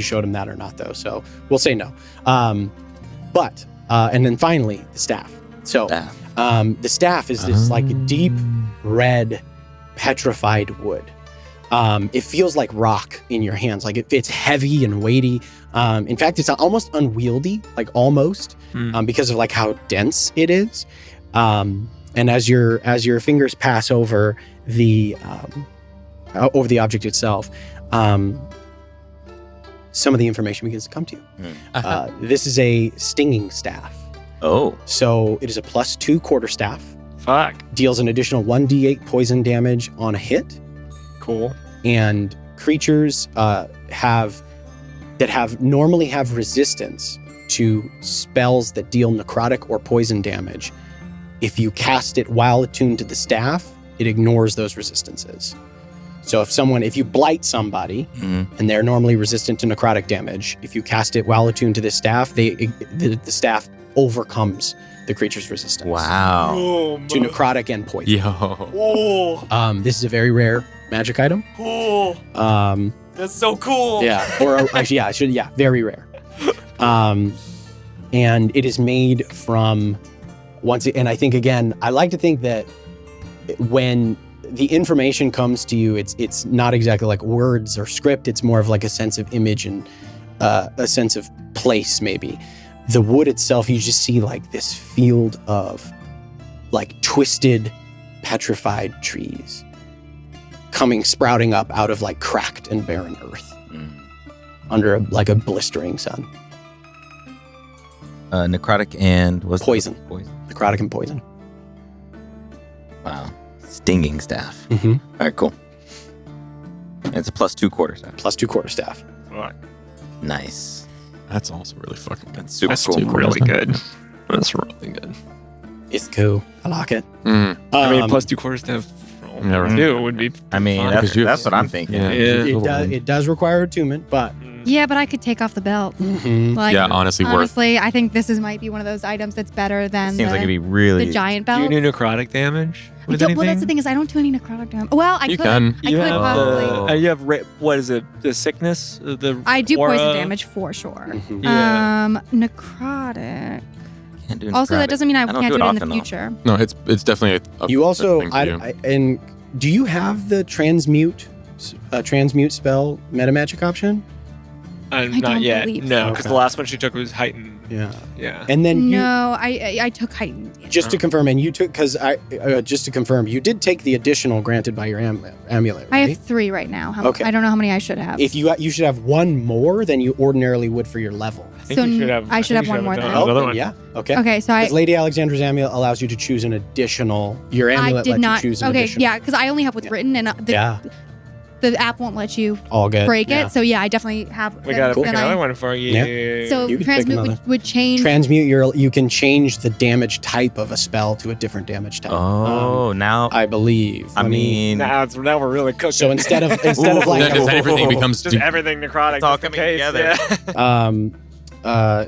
showed him that or not, though. So we'll say no. But and then finally the staff. So the staff is this like deep red petrified wood. It feels like rock in your hands. Like it's heavy and weighty. In fact, it's almost unwieldy, because of like how dense it is. And as your fingers pass over the object itself, some of the information begins to come to you. This is a stinging staff. Oh. So it is a +2 quarterstaff. Fuck. Deals an additional 1d8 poison damage on a hit. Cool. And creatures normally have resistance to spells that deal necrotic or poison damage. If you cast it while attuned to the staff, it ignores those resistances. So if you blight somebody and they're normally resistant to necrotic damage, if you cast it while attuned to the staff, the staff overcomes the creature's resistance. Wow. To necrotic and poison. Yo. This is a very rare magic item. Cool. That's so cool. Yeah. Or actually, very rare. And it is made from and I think again, I like to think that when the information comes to you, it's not exactly like words or script. It's more of like a sense of image and a sense of place, maybe. The wood itself, you just see like this field of like twisted, petrified trees sprouting up out of like cracked and barren earth under a blistering sun. Necrotic and poison. Necrotic and poison. Wow. Stinging staff. Mm-hmm. All right, cool. And it's a +2 quarterstaff. +2 quarterstaff. Right. Nice. That's also really fucking good. That's super That's cool. really good. That's really good. It's cool. I like it. Mm. I mean, +2 quarterstaff Yeah, right. two would be. I mean, fine. that's what I'm thinking. Yeah. It does require attunement, but Yeah, but I could take off the belt. mhm. Like, Yeah, honestly, I think this might be one of those items that's better than Seems like it'd be really. the giant Do belt. you do necrotic damage? I With don't- anything? well, that's the thing is I don't do any necrotic damage. Well, I You could. can. I You could have possibly. you have what is it? The sickness? The I do aura? poison damage for sure. Mhm. Yeah. Necrotic. Can't do Also, that necrotic. doesn't mean I don't can't do it in often, the though. future. No, it's definitely a You also, thing to do. and do you have the transmute spell meta magic option? don't Not yet. believe No, so. because the Okay. last one she took was heightened. Yeah. Yeah. And then you, No, I took heightened. Yeah. just to confirm, and you took just to confirm, you did take the additional granted by your amulet. I Right? have 3 right now. Okay. I don't know how many I should have. If you should have one more than you ordinarily would for your level. I think So you should have. I should think have you one more done then. another then one. yeah. Okay. okay, so Because Lady Alexandra's amulet allows you to choose an additional. Your amulet I did lets not. you choose an Okay, additional. yeah, because I only have what's Yeah. written, and the app won't let you All good. break Yeah. it. So yeah, I definitely have. We gotta Cool. pick then another I- one for you. Yeah. So You could pick transmute another. would change. Transmute you can change the damage type of a spell to a different damage type. Oh, now I believe. I mean, now we're really cooking. so instead of Ooh. like Then everything becomes just everything necrotic. It's all just in coming case, together. Yeah.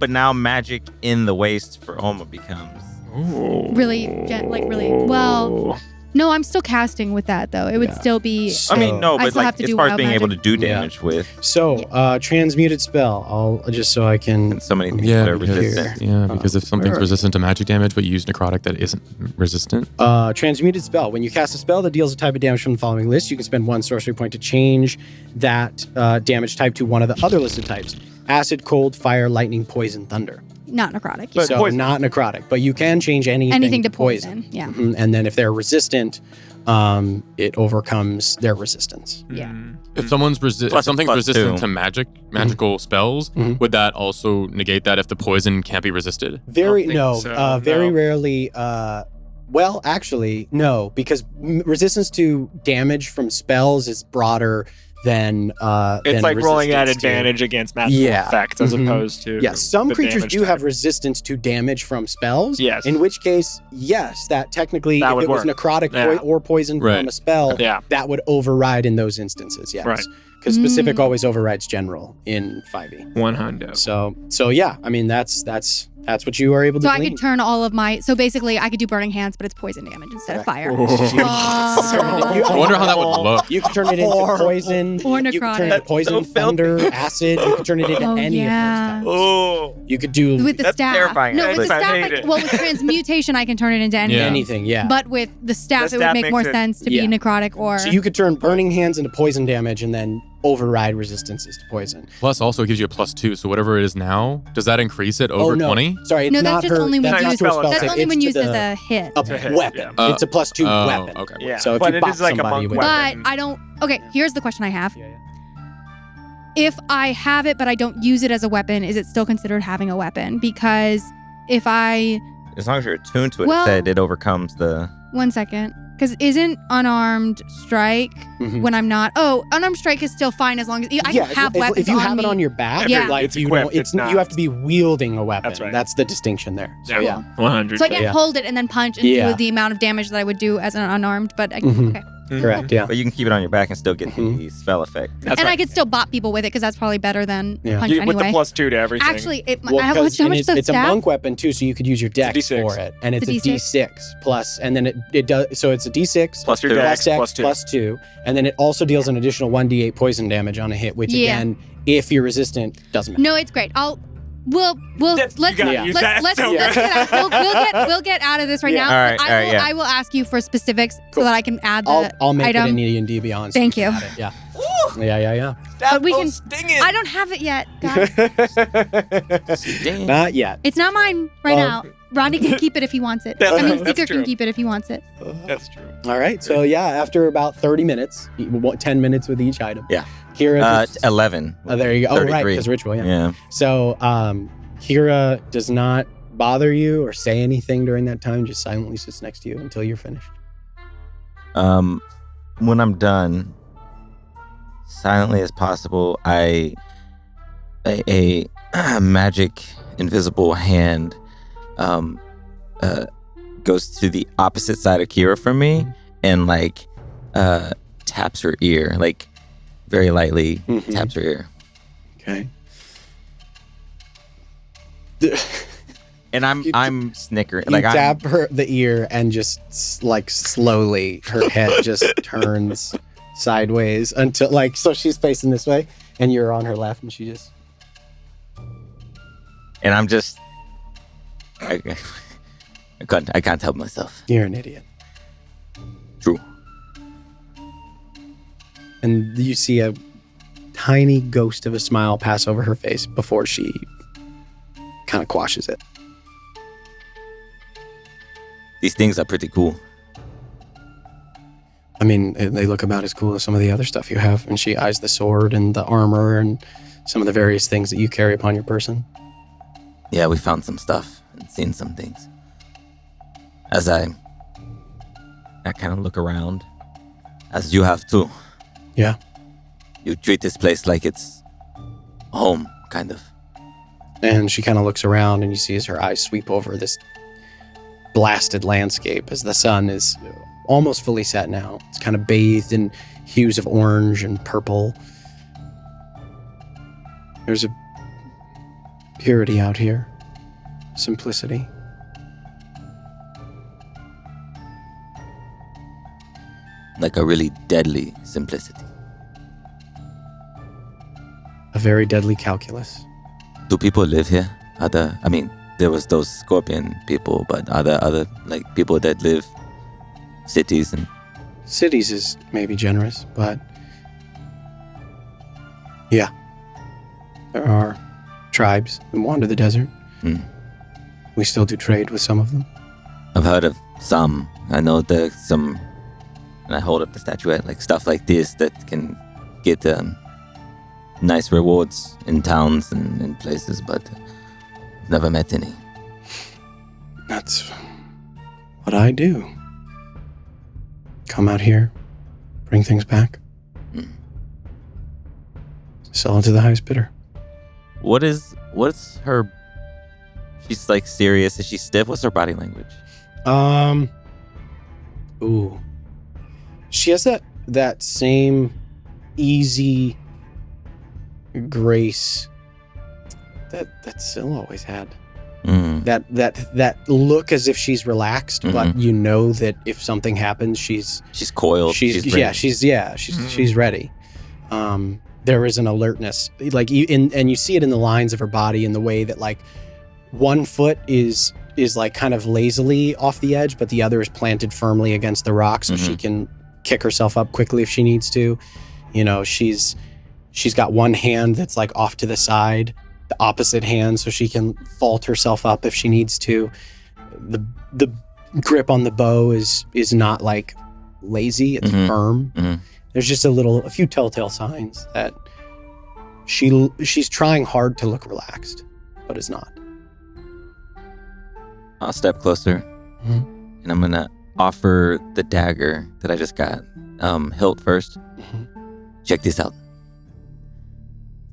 now magic in the waste for Oma becomes. really well. No, I'm still casting with that though. It would Yeah. still be. So- I mean, no, I but still have like to it's do part wild being able to magic. do Yeah. damage with. So transmuted spell. I'll just so I can. And so many things Yeah, that are because, resistant. because if something's where are resistant to magic damage, but you use necrotic that isn't resistant. Transmuted spell. When you cast a spell that deals a type of damage from the following list, you can spend 1 sorcery point to change that damage type to one of the other listed types: acid, cold, fire, lightning, poison, thunder. Not necrotic. But So poison. not necrotic, but you can change anything to poison. Yeah. Mhm. And then if they're resistant, it overcomes their resistance. Yeah. If someone's if Plus- something's plus resistant 2. to magical spells, Mhm. would that also negate that if the poison can't be resisted? Very think no, so, very no. rarely. Well, actually, no, because resistance to damage from spells is broader than. It's than like rolling at resistance to- advantage against magical Yeah. effects as Mhm. opposed to. Yeah, some the creatures damage do type. have resistance to damage from spells. Yes. In which case, yes, that technically, That if would it was work. necrotic Yeah. or poison Right. from a spell, Yeah. that would override in those instances. Yes. Right. Because specific Mm. always overrides general in 5e. 100. So yeah, I mean that's what you are able to So I glean. could turn all of my. So basically, I could do burning hands, but it's poison damage instead of fire. I wonder how that would look. You can turn it into poison. Or You can turn it necrotic. into poison, That's so thunder, acid. You can turn it into Oh, any yeah. of those types. Oh, You could do With the That's staff. terrifying, No, with the actually. staff. I hate it. Well, with transmutation, I can turn it into anything. Yeah. anything, yeah. But with the staff, The it would staff make makes more it- sense to Yeah. be necrotic or. So you could turn burning hands into poison damage and then override resistances to poison. Plus, also it gives you a +2. So whatever it is now, does that increase it over oh no, 20? sorry, it's No, that's not just her. only when that's not used- to a spell that's That's save, only it's when to used the- as a hit. a It's a hit, weapon. yeah. It's a +2 Oh, weapon. okay. Yeah. So if but you it bop is like a somebody monk with- weapon. But I don't. Okay, here's the question I have. Yeah, If I have it but I don't use it as a weapon, is it still considered having a weapon? Because if I. as long as you're attuned to it, Well- said it overcomes the. 1 second. Because isn't unarmed strike Mhm. when I'm not. Oh, unarmed strike is still fine as long as. I yeah, can have if, weapons if you on have me. it on your back, Yeah. like It's you equipped, don't, it's it's not. you have to be wielding a weapon. That's right. That's the distinction there. So Yeah. yeah. 100. So I can't Yeah. hold it and then punch and Yeah. do the amount of damage that I would do as an unarmed, but I, Mhm. okay. Correct. Yeah. But you can keep it on your back and still get Mhm. the spell effect. That's And I right. could still bop people with it because that's probably better than Yeah. punch With anyway. the +2 to everything. Actually, Well, how 'cause- much and does the it's a staff? monk weapon too, so you could use your dex D6. for it, and it's It's a a D6 plus, and then it does. So it's a D6 Plus your two. dex, plus 2. plus 2, and then it also deals an additional 1d8 poison damage on a hit, which Yeah. again, if you're resistant, doesn't matter. No, it's great. We'll let's You gotta Yeah. use let's that. let's, So let's good. get out, we'll get out of this right Yeah. now. All right, but all right, yeah. I will ask you for specifics Cool. so that I can add the I'll make item. it in D&D Beyond. so Thank can you. add it. Yeah. Yeah. But we can. I don't have it yet, guys. Damn. Not yet. It's not mine right Oh. now. Rodney can keep it if he wants it. That's I mean, right. That's Seeker true. can keep it if he wants it. That's true. All right. So yeah, after about 30 minutes, 10 minutes with each item. Yeah. Kira. 11. Oh, there you go. Oh, right, 33. because ritual. Yeah. Yeah. So Kira does not bother you or say anything during that time. Just silently sits next to you until you're finished. When I'm done, silently as possible, a magic invisible hand goes to the opposite side of Kira from me and like taps her ear, like very lightly taps her ear. Okay. And I'm snickering. You tap her the ear and just like slowly her head just turns sideways until like, so she's facing this way and you're on her left and she just. And I'm just, I can't help myself. You're an idiot. True. And you see a tiny ghost of a smile pass over her face before she kind of quashes it. These things are pretty cool. I mean, they look about as cool as some of the other stuff you have. And she eyes the sword and the armor and some of the various things that you carry upon your person. Yeah, we found some stuff and seen some things. As I kind of look around, as you have too. Yeah. You treat this place like it's home, kind of. And she kind of looks around and you see as her eyes sweep over this blasted landscape as the sun is almost fully set now. It's kind of bathed in hues of orange and purple. There's a purity out here. Simplicity. Like a really deadly simplicity. A very deadly calculus. Do people live here? There was those scorpion people, but are there other like people that live cities and Cities is maybe generous, but yeah. There are tribes that wander the desert. We still do trade with some of them. I've heard of some. I know there's some, and I hold up the statuette, like stuff like this that can get nice rewards in towns and in places, but never met any. That's what I do. Come out here, bring things back, sell it to the highest bidder. What's her? She's like serious. Is she stiff? What's her body language? Ooh. She has that same easy grace that Syl always had. That look as if she's relaxed, but you know that if something happens, she's coiled. She's ready. There is an alertness, like and you see it in the lines of her body, in the way that like one foot is like kind of lazily off the edge, but the other is planted firmly against the rock, so she can kick herself up quickly if she needs to. You know, she's got one hand that's like off to the side, the opposite hand, so she can vault herself up if she needs to. The grip on the bow is not like lazy, it's firm. There's just a few telltale signs that she's trying hard to look relaxed, but is not. I'll step closer, and I'm gonna offer the dagger that I just got hilt first. Check this out.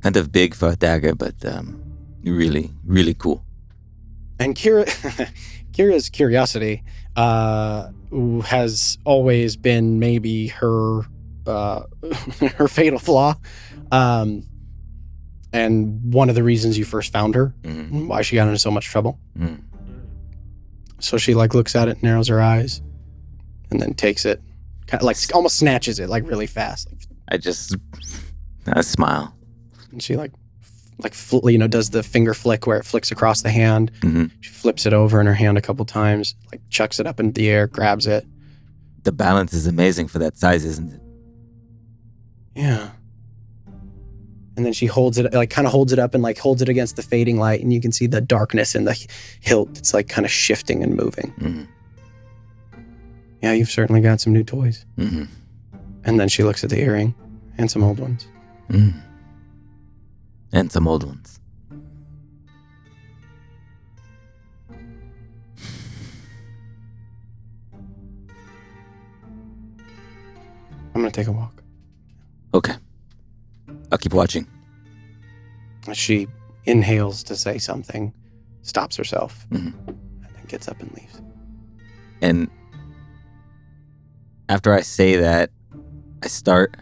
Kind of big for a dagger, but really, really cool. And Kira's curiosity has always been maybe her her fatal flaw, and one of the reasons you first found her, why she got into so much trouble. So she like looks at it, narrows her eyes, and then takes it, kind of like almost snatches it like really fast. I smile. And she does the finger flick where it flicks across the hand. She flips it over in her hand a couple times, like chucks it up into the air, grabs it. The balance is amazing for that size, isn't it? Yeah. And then she holds it up and like holds it against the fading light, and you can see the darkness in the hilt. It's like kind of shifting and moving. Yeah, you've certainly got some new toys. And then she looks at the earring and some old ones. And some old ones. I'm gonna take a walk. Okay. keep watching. She inhales to say something, stops herself, and then gets up and leaves. And after I say that, I start...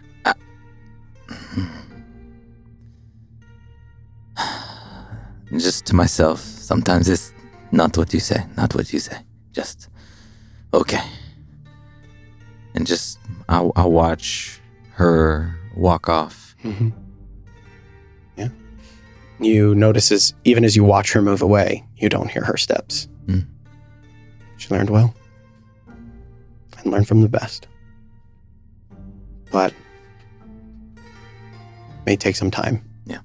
just to myself, sometimes it's not what you say, not what you say. Just, okay. And just, I'll watch her walk off. Mm-hmm. Yeah. You notice even as you watch her move away, you don't hear her steps. She learned well. And learned from the best. But may take some time. Yeah.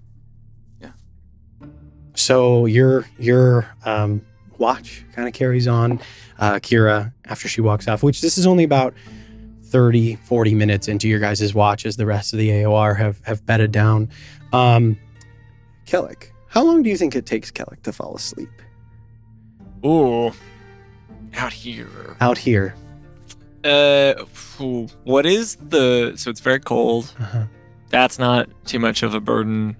So your watch kind of carries on. Kira, after she walks off, which this is only about 30, 40 minutes into your guys' watch as the rest of the AOR have bedded down. Kellic, how long do you think it takes Kellic to fall asleep? Ooh. Out here. Out here. What is so it's very cold. Uh-huh. That's not too much of a burden.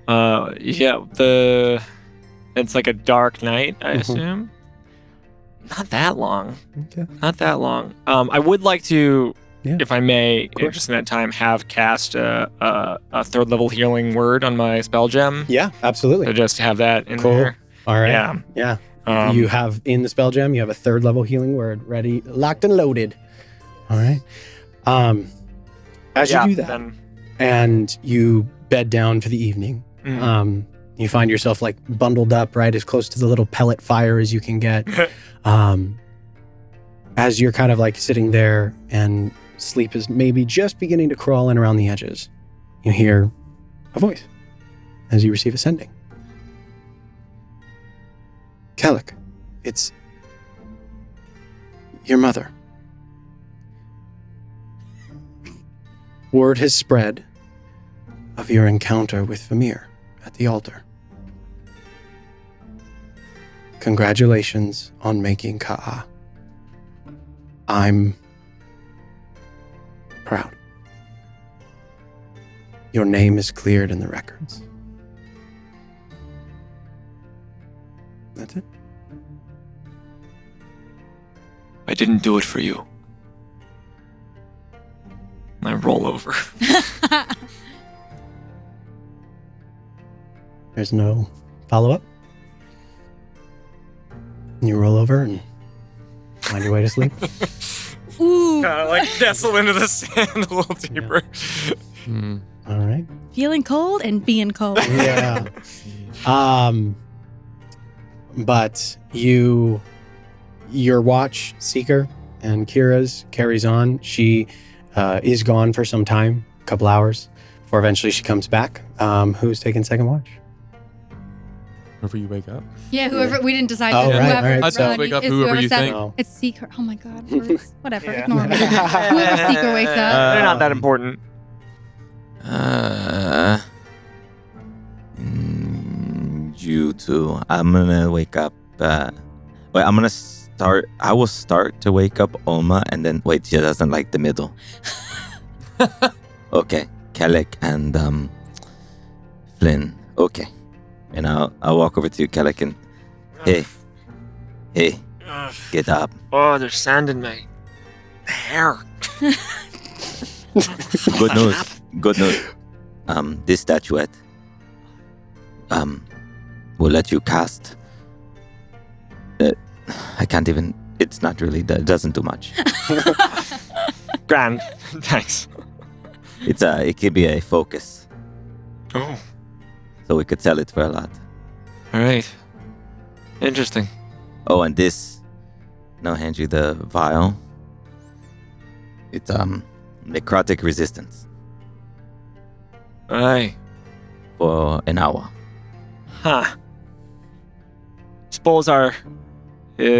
It's like a dark night, I assume. Not that long. Okay. Not that long. I would like to, if I may, course. just in that time, have cast a third level healing word on my spell gem. Yeah, absolutely. So just to have that in Cool. there. All right. Yeah. You have in the spell gem, you have a third level healing word ready, locked and loaded. All right. As you do that, and you bed down for the evening, you find yourself like bundled up right as close to the little pellet fire as you can get. As you're kind of like sitting there and sleep is maybe just beginning to crawl in around the edges, you hear a voice as you receive a sending. Kellic, it's your mother. Word has spread of your encounter with Famir at the altar. Congratulations on making Ka'a. I'm proud. Your name is cleared in the records. That's it. I didn't do it for you. I roll over. There's no follow-up. You roll over and find your way to sleep. Ooh. Kind of like nestle into the sand a little deeper. All right. Feeling cold and being cold. Yeah. But your watch, Seeker, and Kira's carries on. She is gone for some time, a couple hours, before eventually she comes back. Who's taking second watch? Whoever you wake up. Yeah, whoever we didn't decide. Oh, that right, whoever, right. I'd So- wake up whoever you said- think. Oh. It's Seeker. Oh my God. Words. Whatever. Yeah. Ignore me. Whoever Seeker wakes up. They're not that important. You two. I'm gonna wake up. I will start to wake up Oma, and then wait. She doesn't like the middle. Okay, Kellic and Flynn. Okay, and I'll walk over to you, Kellic, and hey, get up. Oh, there's sand in my hair. Good news. Good news. This statuette. Will let you cast. I can't even. It's not really. It doesn't do much. Grand. Thanks. It could be a focus, Oh, so we could sell it for a lot. all right. Interesting. Oh, and this. Now hand you the vial. It's necrotic resistance Aye. for an hour. Huh. Suppose our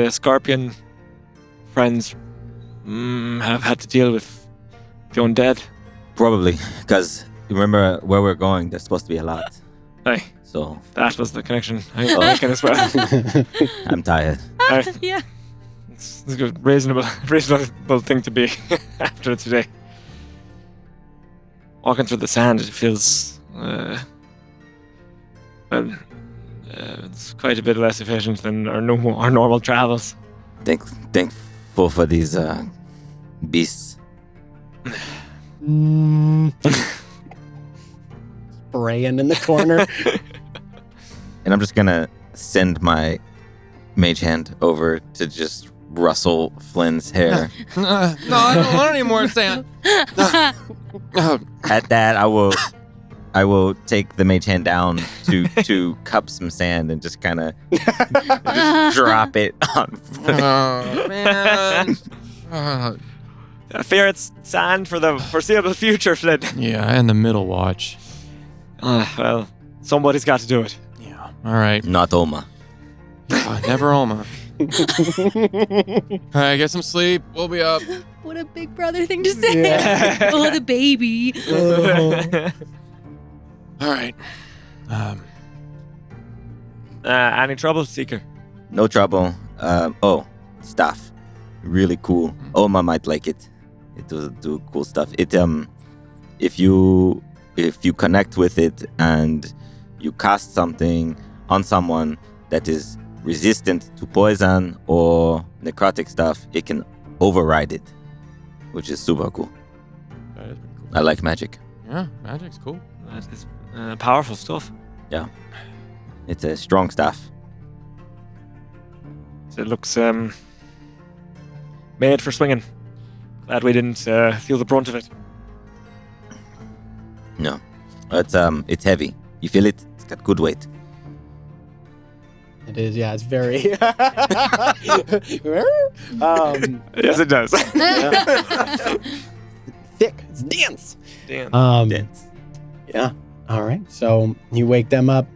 scorpion friends have had to deal with the undead. Probably, because remember where we're going. There's supposed to be a lot. Aye. So That was the connection I was making as well. I'm tired. Yeah. It's a good, reasonable thing to be after today. walking through the sand, it feels it's quite a bit less efficient than our normal travels. Thankful for these beasts. Spraying in the corner. And I'm just gonna send my mage hand over to just rustle Flynn's hair. No, I don't want any more sand. At that, I will take the mage hand down to cup some sand and just kind of just drop it on Flynn. Oh, man. I fear it's sand for the foreseeable future, Flynn. Yeah, and the middle watch. Well, somebody's got to do it. Yeah, all right. Not Oma. Never Oma. All right, get some sleep. We'll be up. What a big brother thing to say. Yeah. Oh, the baby. All right. Any trouble, Seeker? No trouble. Stuff. Really cool. Oma might like it. It does do cool stuff. It if you connect with it and you cast something on someone that is resistant to poison or necrotic stuff, it can override it, which is super cool. That is pretty cool. I like magic. Yeah, magic's cool. That is powerful stuff. Yeah. It's a strong staff. It looks made for swinging. Glad we didn't feel the brunt of it. No. It's heavy. You feel it? It's got good weight. It is, yeah, it's very Yes, it does. thick. It's dense. Damn. Dense. Yeah. All right. So you wake them up,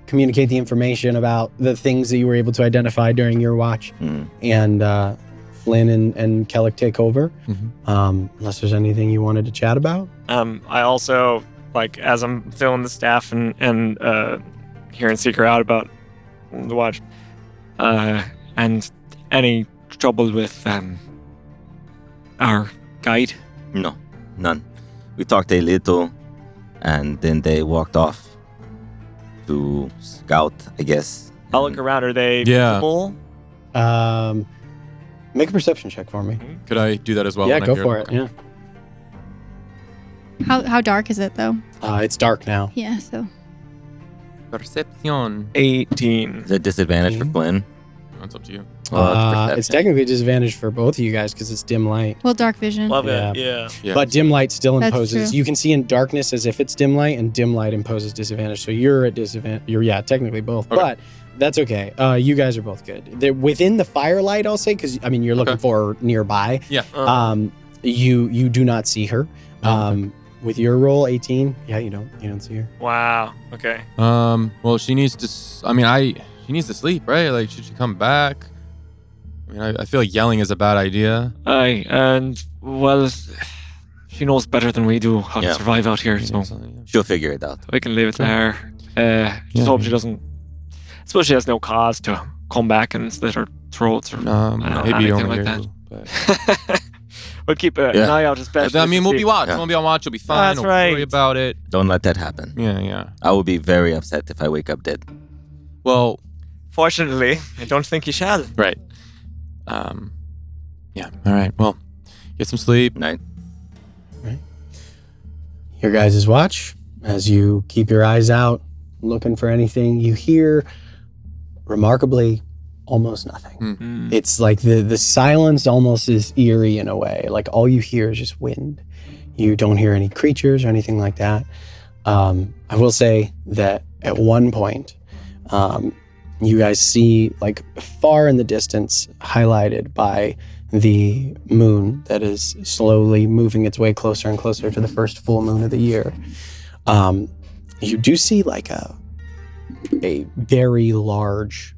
communicate the information about the things that you were able to identify during your watch, and Flynn and Kellic take over. Unless there's anything you wanted to chat about. I also, like, as I'm filling the staff and hearing Seeker out about the watch, and any trouble with our guide. No, none. We talked a little, and then they walked off to scout, I guess. I'll look around. Are they Yeah. visible? Make a perception check for me. Could I do that as well? Yeah, when I go hear for them? it. Yeah. How dark is it though? It's dark now. Yeah, so Perception. 18. Is it disadvantage for Flynn? That's up to you. It's technically a disadvantage for both of you guys because it's dim light. well, dark vision. Love Yeah. it. Yeah. Yeah. But dim light still That's imposes. true. You can see in darkness as if it's dim light, and dim light imposes disadvantage. So you're at disadvantage. You're technically both, Okay. but that's okay. You guys are both good. They're within the firelight, I'll say, because I mean you're looking Okay. for her nearby. Yeah. You do not see her. Okay. With your roll 18, you don't see her. Wow. Okay. Well, she needs to. She needs to sleep, right? Like, should she come back? I mean, I feel like yelling is a bad idea. Aye, and well, she knows better than we do how Yeah. to survive out here, so She'll figure it out. we can leave it there. Just hope she doesn't. I suppose she has no cause to come back and slit her throats or Maybe anything only like here, that. but- We'll keep an Yeah. eye out, especially. I mean, we'll be watched. Yeah. We'll be on watch. You'll be fine. That's Don't right. worry about it. Don't let that happen. Yeah. I will be very upset if I wake up dead. Well, Fortunately, I don't think you shall. right. Yeah. All right. Well, get some sleep. Night. Your guys' watch, as you keep your eyes out, looking for anything, you hear, remarkably, almost nothing. It's like the silence almost is eerie in a way. Like all you hear is just wind. You don't hear any creatures or anything like that. I will say that at one point, you guys see like far in the distance, highlighted by the moon that is slowly moving its way closer and closer to the first full moon of the year. You do see like a very large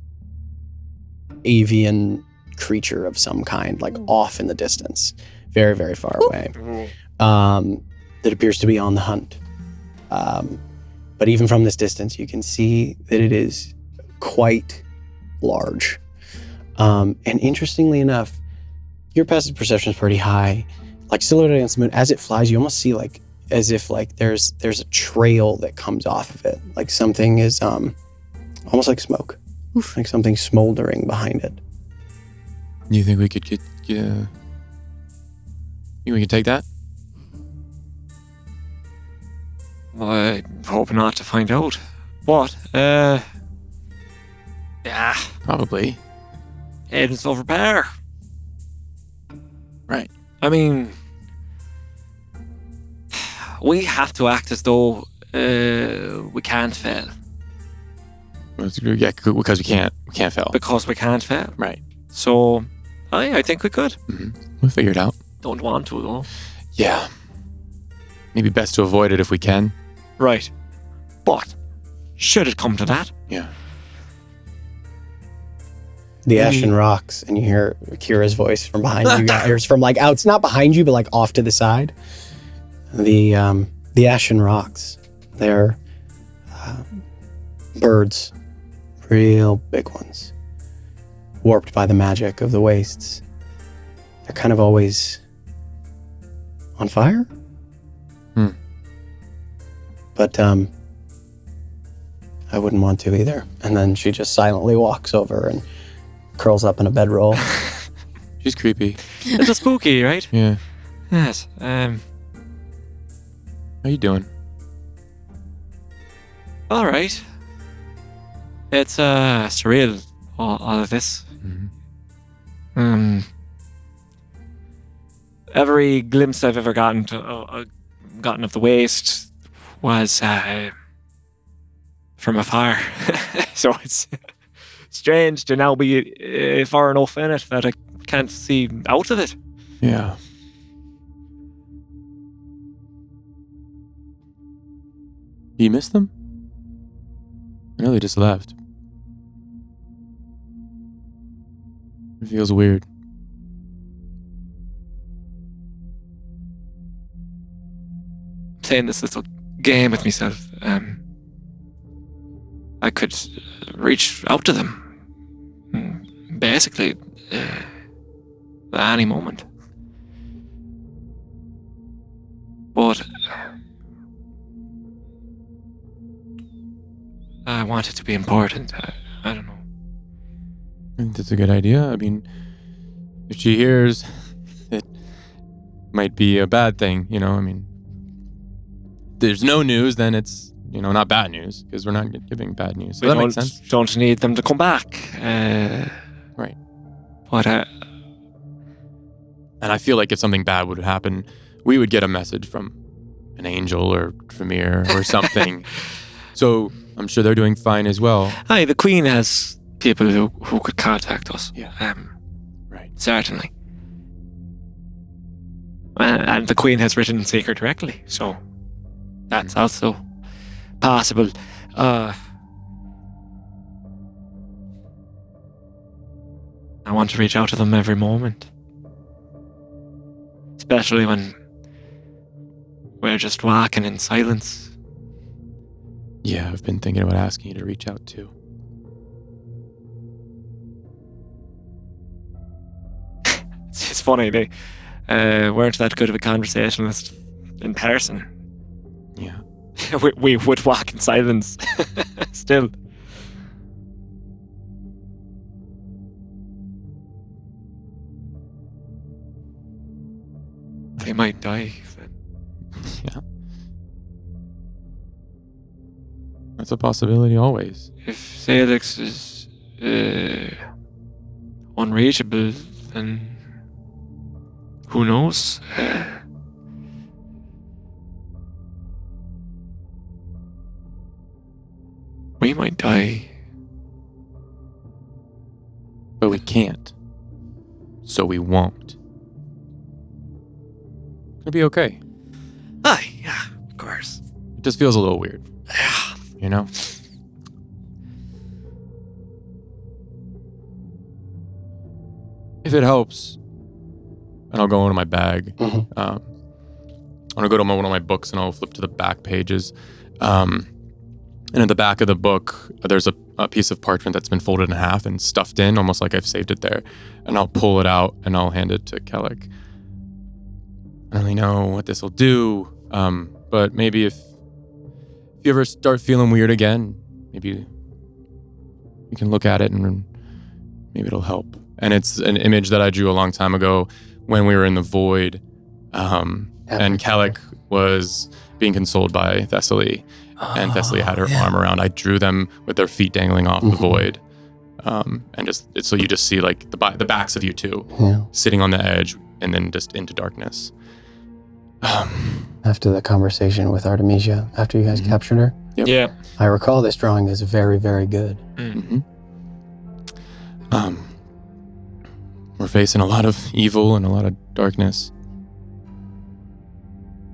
avian creature of some kind, like off in the distance, very, very far away, that appears to be on the hunt. But even from this distance, you can see that it is quite large. And interestingly enough, your passive perception is pretty high. Like silhouetted against the moon, as it flies, you almost see like as if like there's a trail that comes off of it, like something is almost like smoke. Oof. Like something smoldering behind it. You think we could get? You think we can take that? I hope not to find out. What? Yeah. Probably. Heading's over par. Right. I mean, we have to act as though we can't fail. Yeah, because we can't fail. Because we can't fail. Right. So, I think we could. Mm-hmm. We'll figure it out. Don't want to, though. Yeah. Maybe best to avoid it if we can. Right. But, should it come to that? Yeah. The ashen rocks, and you hear Kira's voice from behind you guys, from like out. It's not behind you, but like off to the side. The ashen rocks. They're birds, real big ones, warped by the magic of the wastes. They're kind of always on fire. But I wouldn't want to either. And then she just silently walks over and curls up in a bedroll. She's creepy. It's a spooky, right? Yeah. Yes. How you doing? All right. It's surreal, all of this. Mm-hmm. Every glimpse I've ever gotten of the waste was from afar. So it's strange to now be far enough in it that I can't see out of it. Yeah. Do you miss them? I know they just left. It feels weird. Playing this little game with myself. I could reach out to them. Basically, at any moment. But I want it to be important. I don't know. I think that's a good idea. I mean, if she hears, it might be a bad thing, you know? I mean, there's no news, then it's, you know, not bad news, because we're not giving bad news. So that makes sense. Don't need them to come back. Right. But, and I feel like if something bad would happen, we would get a message from an angel or Tremere or something. So I'm sure they're doing fine as well. Aye, the Queen has people who could contact us. Yeah. Right. Certainly. And the Queen has written Seeker directly, so that's also possible. I want to reach out to them every moment. Especially when we're just walking in silence. Yeah, I've been thinking about asking you to reach out too. It's funny, they weren't that good of a conversationalist in person. Yeah. we would walk in silence. Still. They might die. Yeah. That's a possibility always. If Salix is unreachable, then who knows? We might die. But we can't. So we won't. It'll be okay. Aye, yeah, of course. It just feels a little weird. Yeah. You know? If it helps, and I'll go into my bag. Mm-hmm. I'm going to go to one of my books and I'll flip to the back pages. And at the back of the book, there's a piece of parchment that's been folded in half and stuffed in, almost like I've saved it there. And I'll pull it out and I'll hand it to Kellic. I don't really know what this will do, but but maybe if you ever start feeling weird again, maybe you can look at it and maybe it'll help. And it's an image that I drew a long time ago when we were in the void, and Kellic was being consoled by Thessaly, and Thessaly had her arm around. I drew them with their feet dangling off the void, and so you just see like the backs of you two sitting on the edge, and then just into darkness. After the conversation with Artemisia, after you guys captured her, Yeah. I recall this drawing is very, very good. We're facing a lot of evil and a lot of darkness.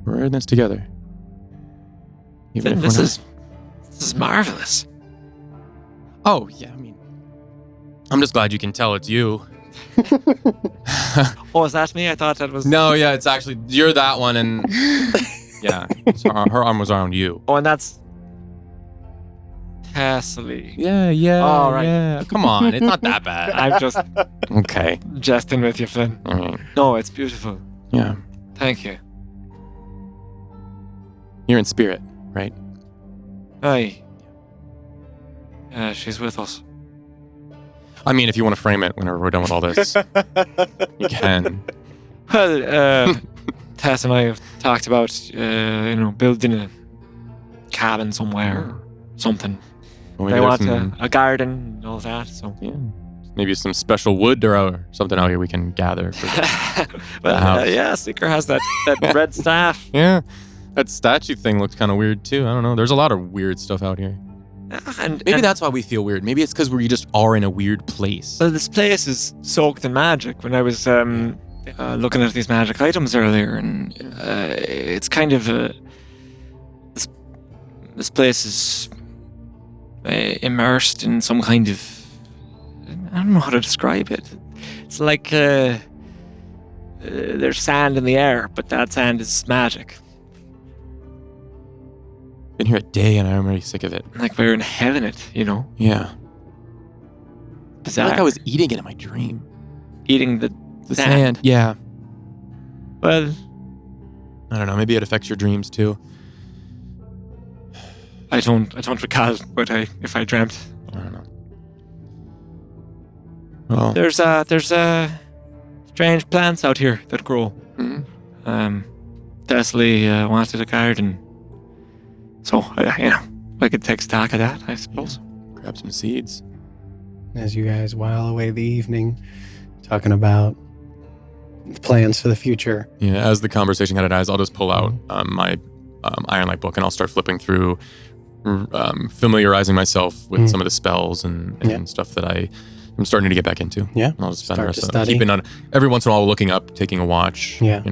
We're in this together. This is marvelous. Oh, yeah, I mean, I'm just glad you can tell it's you. Oh, is that me? I thought that was... No, yeah, it's actually, you're that one, and yeah, so her arm was around you. Oh, and that's Thessaly. Yeah. Oh, right. Yeah. Come on, it's not that bad. I'm just Okay. jesting with you, Flynn. I mean, No, it's beautiful. yeah. Thank you. You're in spirit, right? Aye. Yeah, she's with us. I mean, if you want to frame it whenever we're done with all this, you can. Well, Tess and I have talked about, building a cabin somewhere or something. Well, They maybe want there's a garden and all that, so... yeah. Maybe some special wood or something out here we can gather. Well, yeah, Seeker has that red staff. Yeah. That statue thing looked kind of weird too. I don't know. There's a lot of weird stuff out here. And Maybe that's why we feel weird. Maybe it's because we just are in a weird place. Well, this place is soaked in magic. When I was looking at these magic items earlier, and it's kind of this place is immersed in some kind of, I don't know how to describe it. It's like there's sand in the air, but that sand is magic. Been here a day and I'm already sick of it. Like we're inhaling it, Yeah. I Bizarre. feel like I was eating it in my dream. Eating the sand. Yeah. Well, I don't know. Maybe it affects your dreams too. I don't recall if I dreamt. I don't know. Well, There's strange plants out here that grow. Thessaly wanted a garden, so I could take stock of that, I suppose. grab some seeds. As you guys while away the evening, talking about plans for the future. Yeah, as the conversation kind of dies, I'll just pull out my Iron Light book and I'll start flipping through, familiarizing myself with some of the spells and stuff that I'm starting to get back into. Yeah. And I'll just spend Start the rest to of study. keeping on every once in a while looking up, taking a watch. Yeah.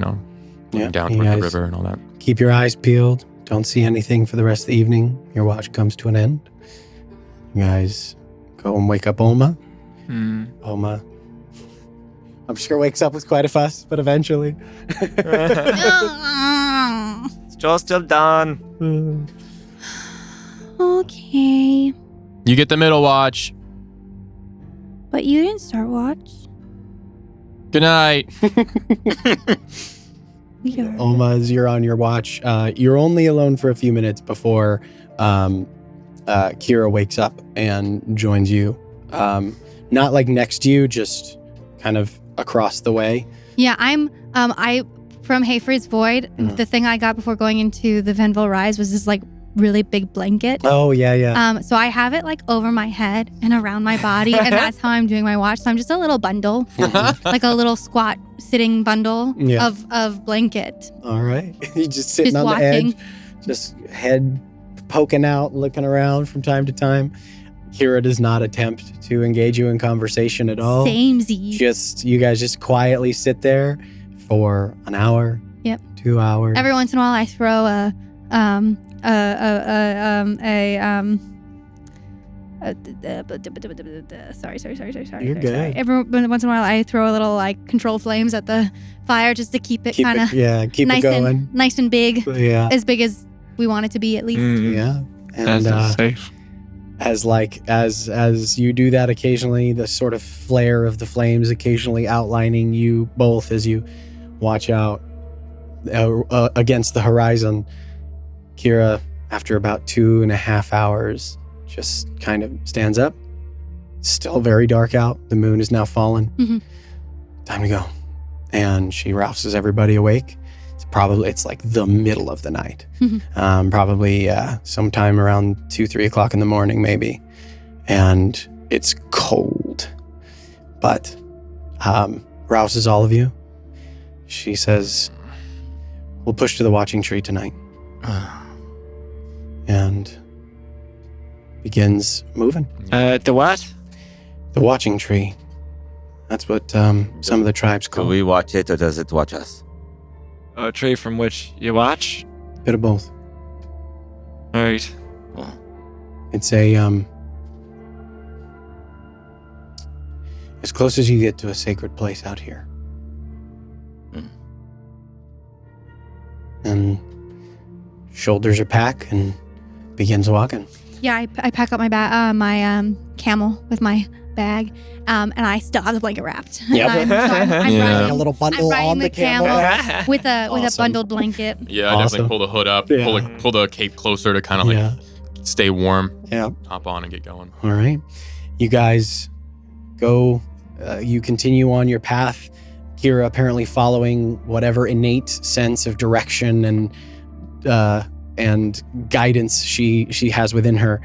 Looking down You toward the guys river and all that. Keep your eyes peeled. Don't see anything for the rest of the evening. Your watch comes to an end. You guys go and wake up Oma. Oma, I'm sure wakes up with quite a fuss, but eventually. It's just still done. Okay. You get the middle watch. But you didn't start watch. Good night. We are. Oma, as you're on your watch, you're only alone for a few minutes before Kira wakes up and joins you. Not like next to you, just kind of across the way. Yeah, from Hayford's Void, the thing I got before going into the Venville Rise was this like really big blanket. Oh, yeah. So I have it like over my head and around my body, and that's how I'm doing my watch. So I'm just a little bundle, like a little squat sitting bundle of blanket. All right. You just sitting Just on watching. the edge, just head poking out, looking around from time to time. Kira does not attempt to engage you in conversation at all. Samesies. You guys just quietly sit there for an hour. Yep. 2 hours. Every once in a while, I throw sorry. You're good. Every once in a while, I throw a little like control flames at the fire just to keep it kind of keep nice it going. and nice and big, Yeah. as big as we want it to be at least. Yeah. And That's safe. as you do that occasionally, the sort of flare of the flames occasionally outlining you both as you watch out against the horizon, Kira, after about 2.5 hours, just kind of stands up. Still very dark out. The moon is now fallen. Mm-hmm. Time to go. And she rouses everybody awake. It's like the middle of the night. Mm-hmm. Probably sometime around 2-3 o'clock in the morning, maybe. And it's cold. But rouses all of you. She says, we'll push to the watching tree tonight. And begins moving. The what? The watching tree. That's what some of the tribes call Do we watch it or does it watch us? A tree from which you watch? Bit of both. Right. It's a as close as you get to a sacred place out here. And shoulders are packed and begins walking. Yeah, I pack up my my camel with my bag, and I still have the blanket wrapped. Yep. I'm Yeah. riding, A little bundle I'm riding on the camel. with a Awesome. bundled blanket. Yeah, I Awesome. definitely pull the hood up, Yeah. pull the cape closer to kind of like stay warm, Yeah. hop on and get going. All right. You guys go, you continue on your path. Kira apparently following whatever innate sense of direction and guidance she has within her.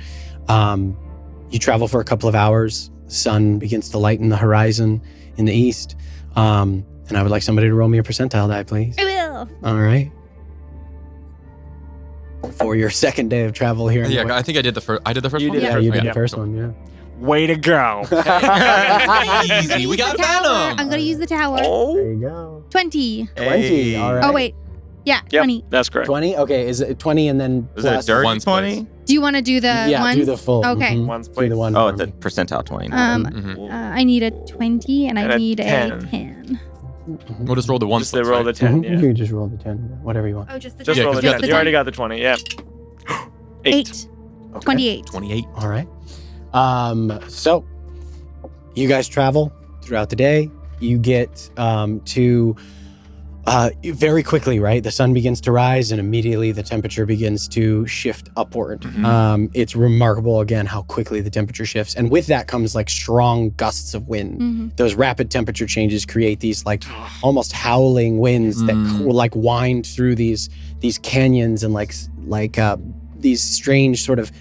You travel for a couple of hours. The sun begins to lighten the horizon in the east. And I would like somebody to roll me a percentile die, please. I will. All right. For your second day of travel here. Yeah, I think I did the first. I did the first You one. did Yeah, you did Yeah. the first one, yeah. Way to go. Easy. We got I'm Venom. gonna use the tower. There you go. 20. 20, all right. Oh wait. Yeah, Yep, 20. that's correct. 20? Okay, is it 20 and then Is it plus? dirty one's 20? Do you want to do the Yeah, ones? do the full. Okay. mhm. One's Do plate. the one. Oh, for it's a me. percentile 20. Mhm. I need a 20 and I And a need 10. a 10. We'll just roll the one. Just the roll the 10, Mhm. yeah. You can just roll the 10, whatever you want. Oh, just the Just 10. roll the just 10. the You already got the 20, yeah. 8. 28. 28. All right. So you guys travel throughout the day. You get to very quickly, right? The sun begins to rise and immediately the temperature begins to shift upward. Mhm. It's remarkable, again, how quickly the temperature shifts. And with that comes like strong gusts of wind. Mm-hmm. Those rapid temperature changes create these like almost howling winds that like wind through these canyons and like these strange sort of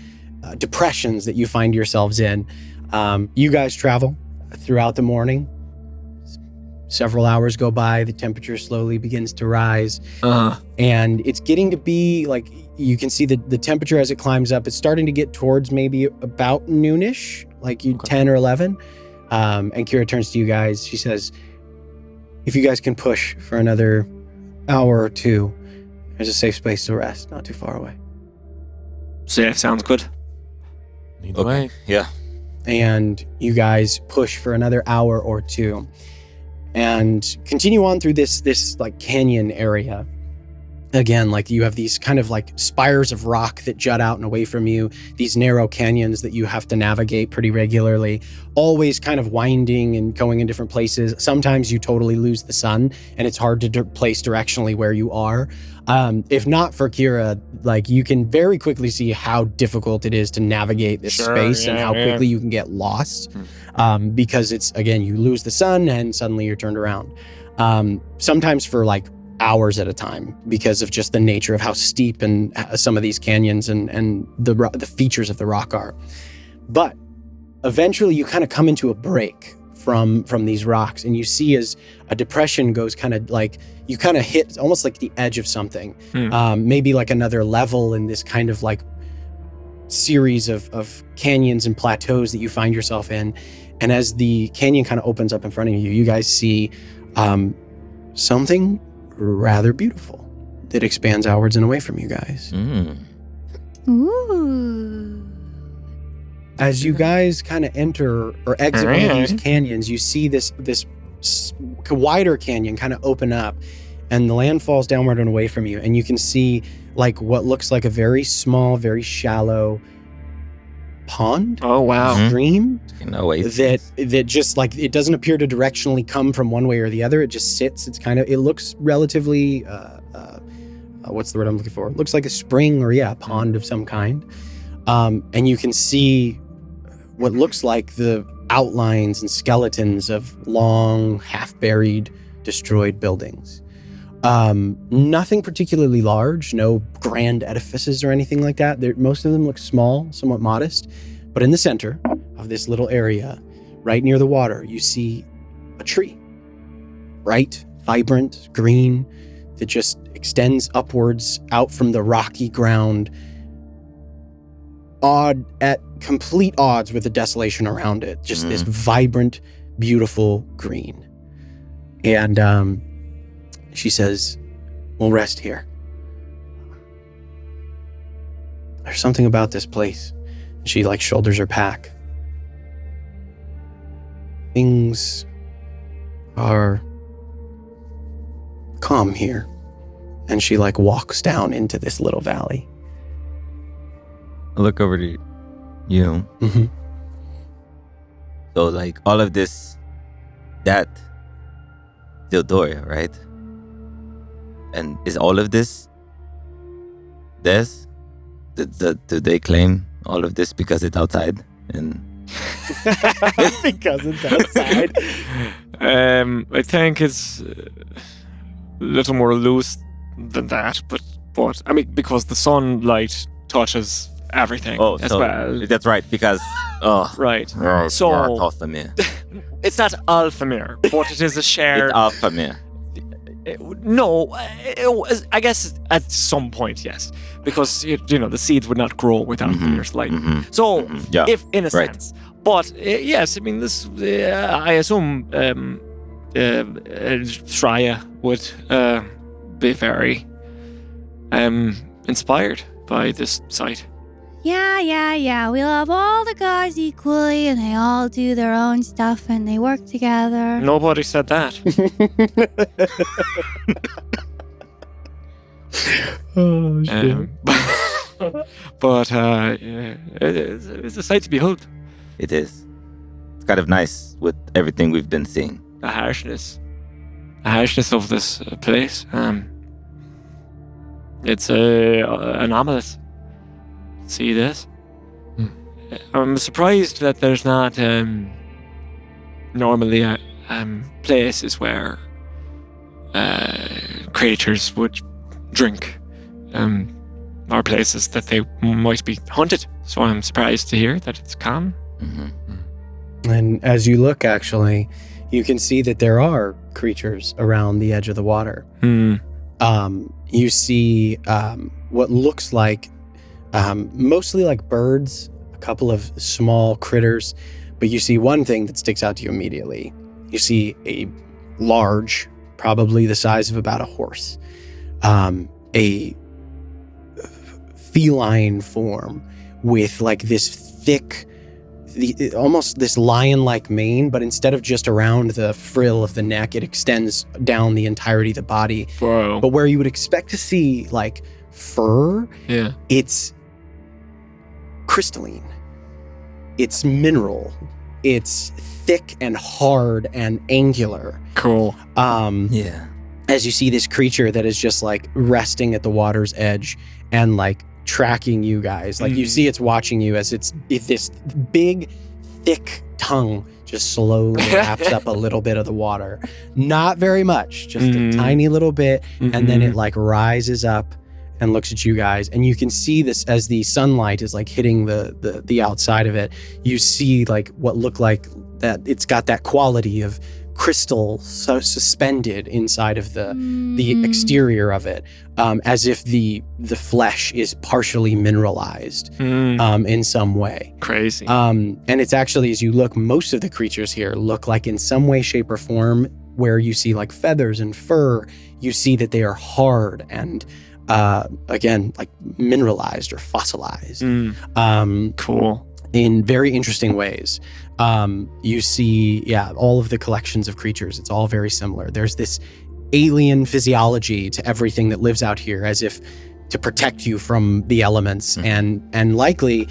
depressions that you find yourselves in. You guys travel throughout the morning. Several hours go by, the temperature slowly begins to rise, and it's getting to be like, you can see the temperature as it climbs up. It's starting to get towards maybe about noonish, like 10 or 11. And Kira turns to you guys. She says, if you guys can push for another hour or two, there's a safe space to rest, not too far away. Safe sounds good. Lead the way. Yeah. And you guys push for another hour or two and continue on through this like canyon area. Again, like you have these kind of like spires of rock that jut out and away from you, these narrow canyons that you have to navigate pretty regularly, always kind of winding and going in different places. Sometimes you totally lose the sun and it's hard to place directionally where you are. If not for Kira, like you can very quickly see how difficult it is to navigate this space and how quickly you can get lost. Because it's, again, you lose the sun and suddenly you're turned around. Sometimes for like hours at a time because of just the nature of how steep and some of these canyons and the features of the rock are. But eventually you kind of come into a break from these rocks and you see as a depression goes kind of like, you kind of hit almost like the edge of something. Maybe like another level in this kind of like series of canyons and plateaus that you find yourself in. And as the canyon kind of opens up in front of you, you guys see something rather beautiful that expands outwards and away from you guys. Ooh. As you guys kind of enter or exit one of these canyons, you see this wider canyon kind of open up and the land falls downward and away from you. And you can see like what looks like a very small, very shallow pond. Oh, wow. Stream that just like, it doesn't appear to directionally come from one way or the other. It just sits. It looks relatively what's the word I'm looking for? It looks like a spring or a pond of some kind. And you can see what looks like the outlines and skeletons of long, half-buried, destroyed buildings. Nothing particularly large, no grand edifices or anything like that. Most of them look small, somewhat modest. But in the center of this little area, right near the water, you see a tree. Bright, vibrant, green, that just extends upwards out from the rocky ground, at complete odds with the desolation around it. Just this vibrant, beautiful green. And she says, we'll rest here. There's something about this place. She shoulders her pack. Things are calm here. And she walks down into this little valley. I look over to you. Mm-hmm. So all of this, that Dildoria, right? And is all of this theirs? Do they claim all of this because it's outside? And because it's outside. I think it's a little more loose than that, but I mean, because the sunlight touches everything as well. That's right, because right. So it's not Alphamir, but it is a shared. It's Alphamir. No, I guess at some point, yes, because the seeds would not grow without Alphamir's light. So, if in a sense, but yes, I mean this. I assume Shreya would be very inspired by this site. Yeah. We love all the gods equally, and they all do their own stuff, and they work together. Nobody said that. Oh, shit. But it's a sight to behold. It is. It's kind of nice with everything we've been seeing. The harshness of this place. It's anomalous. See this? I'm surprised that there's not normally places where creatures would drink, or places that they might be hunted. So I'm surprised to hear that it's calm. And as you look, actually, you can see that there are creatures around the edge of the water. You see what looks like mostly like birds, a couple of small critters, but you see one thing that sticks out to you immediately. You see a large, probably the size of about a horse, a feline form with this thick, almost this lion-like mane, but instead of just around the frill of the neck, it extends down the entirety of the body. Whoa. But where you would expect to see fur, it's crystalline. It's mineral. It's thick and hard and angular. Cool. As you see this creature that is just resting at the water's edge and tracking you guys. You see it's watching you as it's this big, thick tongue just slowly laps up a little bit of the water. Not very much, just a tiny little bit. And then it rises up and looks at you guys, and you can see this as the sunlight is hitting the outside of it. You see what look like that it's got that quality of crystal suspended inside of the exterior of it, as if the flesh is partially mineralized in some way. Crazy. And it's actually, as you look, most of the creatures here look in some way, shape, or form where you see feathers and fur. You see that they are hard and again, mineralized or fossilized. Cool. In very interesting ways. You see, all of the collections of creatures, it's all very similar. There's this alien physiology to everything that lives out here, as if to protect you from the elements, and likely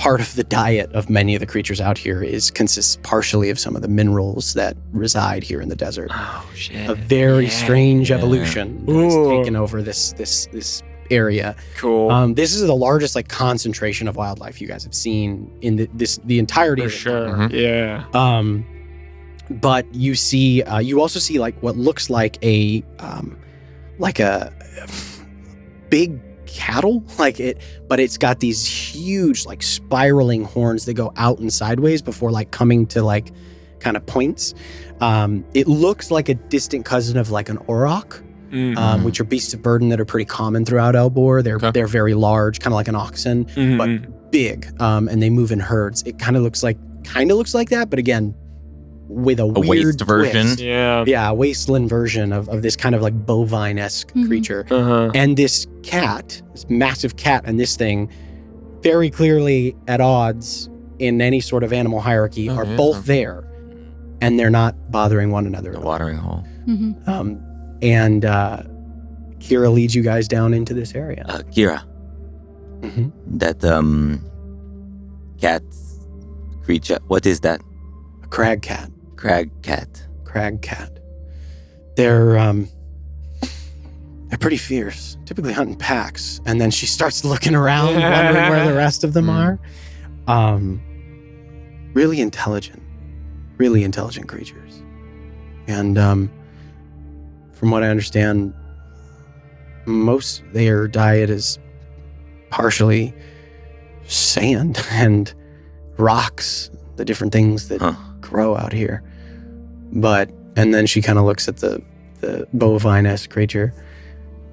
part of the diet of many of the creatures out here consists partially of some of the minerals that reside here in the desert. Oh shit! A very strange evolution that has taken over this area. Cool. This is the largest like concentration of wildlife you guys have seen in the entirety. For of the sure. continent. Yeah. But you see, you also see like what looks like a big cattle, but it's got these huge like spiraling horns that go out and sideways before like coming to like kind of points. It looks like a distant cousin of like an auroch, which are beasts of burden that are pretty common throughout Elbor. They're very large, kind of like an oxen, but big, and they move in herds. It kind of looks like that, but again, with a weird waste version. twist. Yeah, a wasteland version of this kind of like bovine-esque creature. And this cat, this massive cat, and this thing, very clearly at odds in any sort of animal hierarchy, are both there, and they're not bothering one another. The watering hole. And Kira leads you guys down into this area. Kira, that cat creature, what is that? A crag cat. Crag cat. They're pretty fierce, typically hunt in packs. And then she starts looking around, wondering where the rest of them are. Really intelligent creatures. And from what I understand, most their diet is partially sand and rocks, the different things that grow out here. And then she kind of looks at the bovine-esque creature.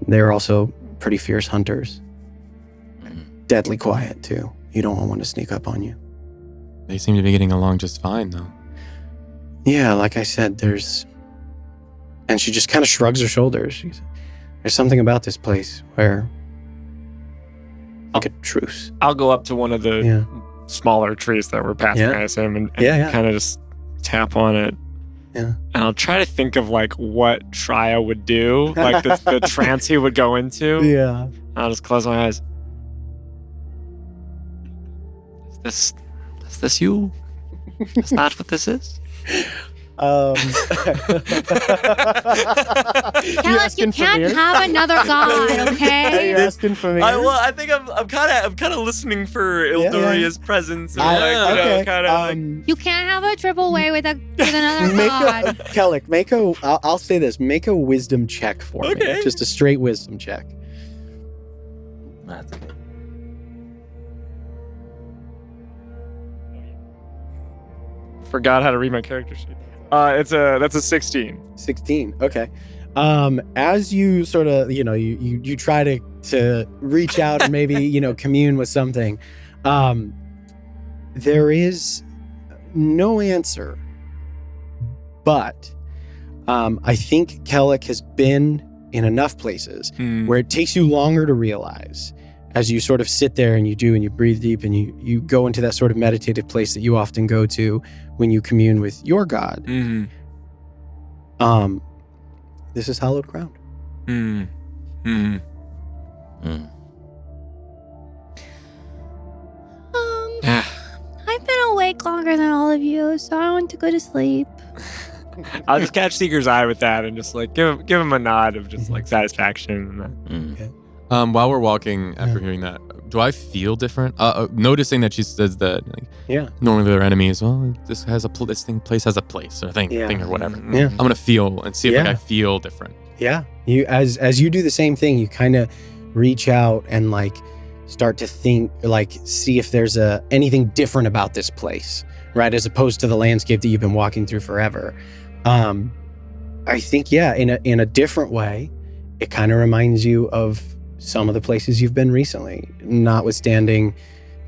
They're also pretty fierce hunters. Deadly quiet, too. You don't want one to sneak up on you. They seem to be getting along just fine, though. Yeah, like I said, and she just kind of shrugs her shoulders. There's something about this place where like a truce. I'll go up to one of the smaller trees that were passing, I assume, and kind of just tap on it. Yeah. And I'll try to think of like what Trya would do, like the trance he would go into. Yeah. I'll just close my eyes. Is this you? Is that what this is? Kellis, you can't have another god, okay? You're asking for me. I think I'm kind of listening for Ildoria's presence. And you can't have a triple way with another god. Kellic, I'll say this: make a wisdom check for me. Just a straight wisdom check. That's good. Forgot how to read my character sheet. That's a 16. 16. Okay. As you sort of, you try to reach out and maybe, commune with something, there is no answer. But I think Kellic has been in enough places where it takes you longer to realize, as you sort of sit there and you breathe deep and you go into that sort of meditative place that you often go to when you commune with your god. This is hallowed ground. I've been awake longer than all of you, so I want to go to sleep. I'll just catch Seeker's eye with that and just like give him a nod of just like satisfaction. Okay. While we're walking, after hearing that, do I feel different? Noticing that she says that, normally they're enemies. Well, this place has a place or thing or whatever. Yeah. I'm gonna feel and see if I feel different. Yeah. You as you do the same thing, you kind of reach out and like start to think, like see if there's anything different about this place, right? As opposed to the landscape that you've been walking through forever. I think in a different way, it kind of reminds you of some of the places you've been recently, notwithstanding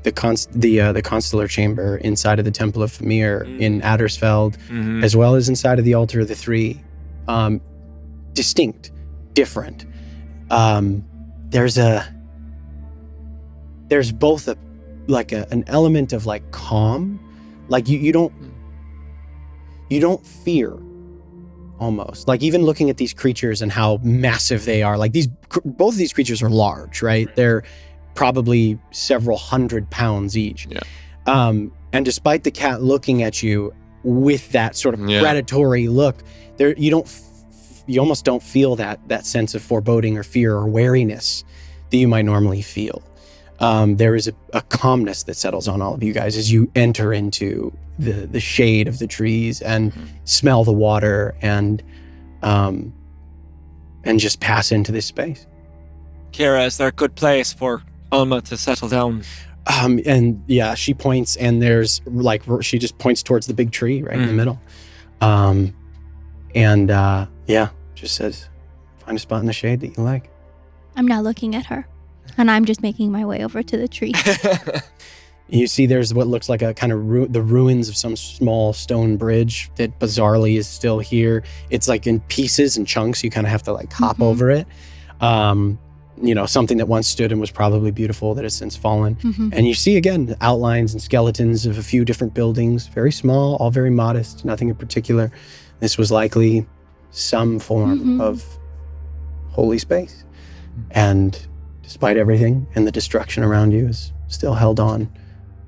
the constellar chamber inside of the Temple of Famir in Addersfeld, as well as inside of the Altar of the Three. Distinct, different. There's both an element of like calm, like you don't fear. Almost like even looking at these creatures and how massive they are, like both of these creatures are large, right? They're probably several 100 pounds each. Yeah. And despite the cat looking at you with that sort of predatory look, you almost don't feel that sense of foreboding or fear or wariness that you might normally feel. There is a calmness that settles on all of you guys as you enter into the shade of the trees and smell the water and just pass into this space. Kira, is there a good place for Alma to settle down? And yeah, she points, and there's she just points towards the big tree right in the middle. Just says, find a spot in the shade that you like. I'm not looking at her, and I'm just making my way over to the tree. You see there's what looks like a kind of the ruins of some small stone bridge that bizarrely is still here. It's like in pieces and chunks. You kind of have to like hop over it. Something that once stood and was probably beautiful that has since fallen. And you see again outlines and skeletons of a few different buildings, very small, all very modest, nothing in particular. This was likely some form of holy space. And despite everything and the destruction around you, is still held on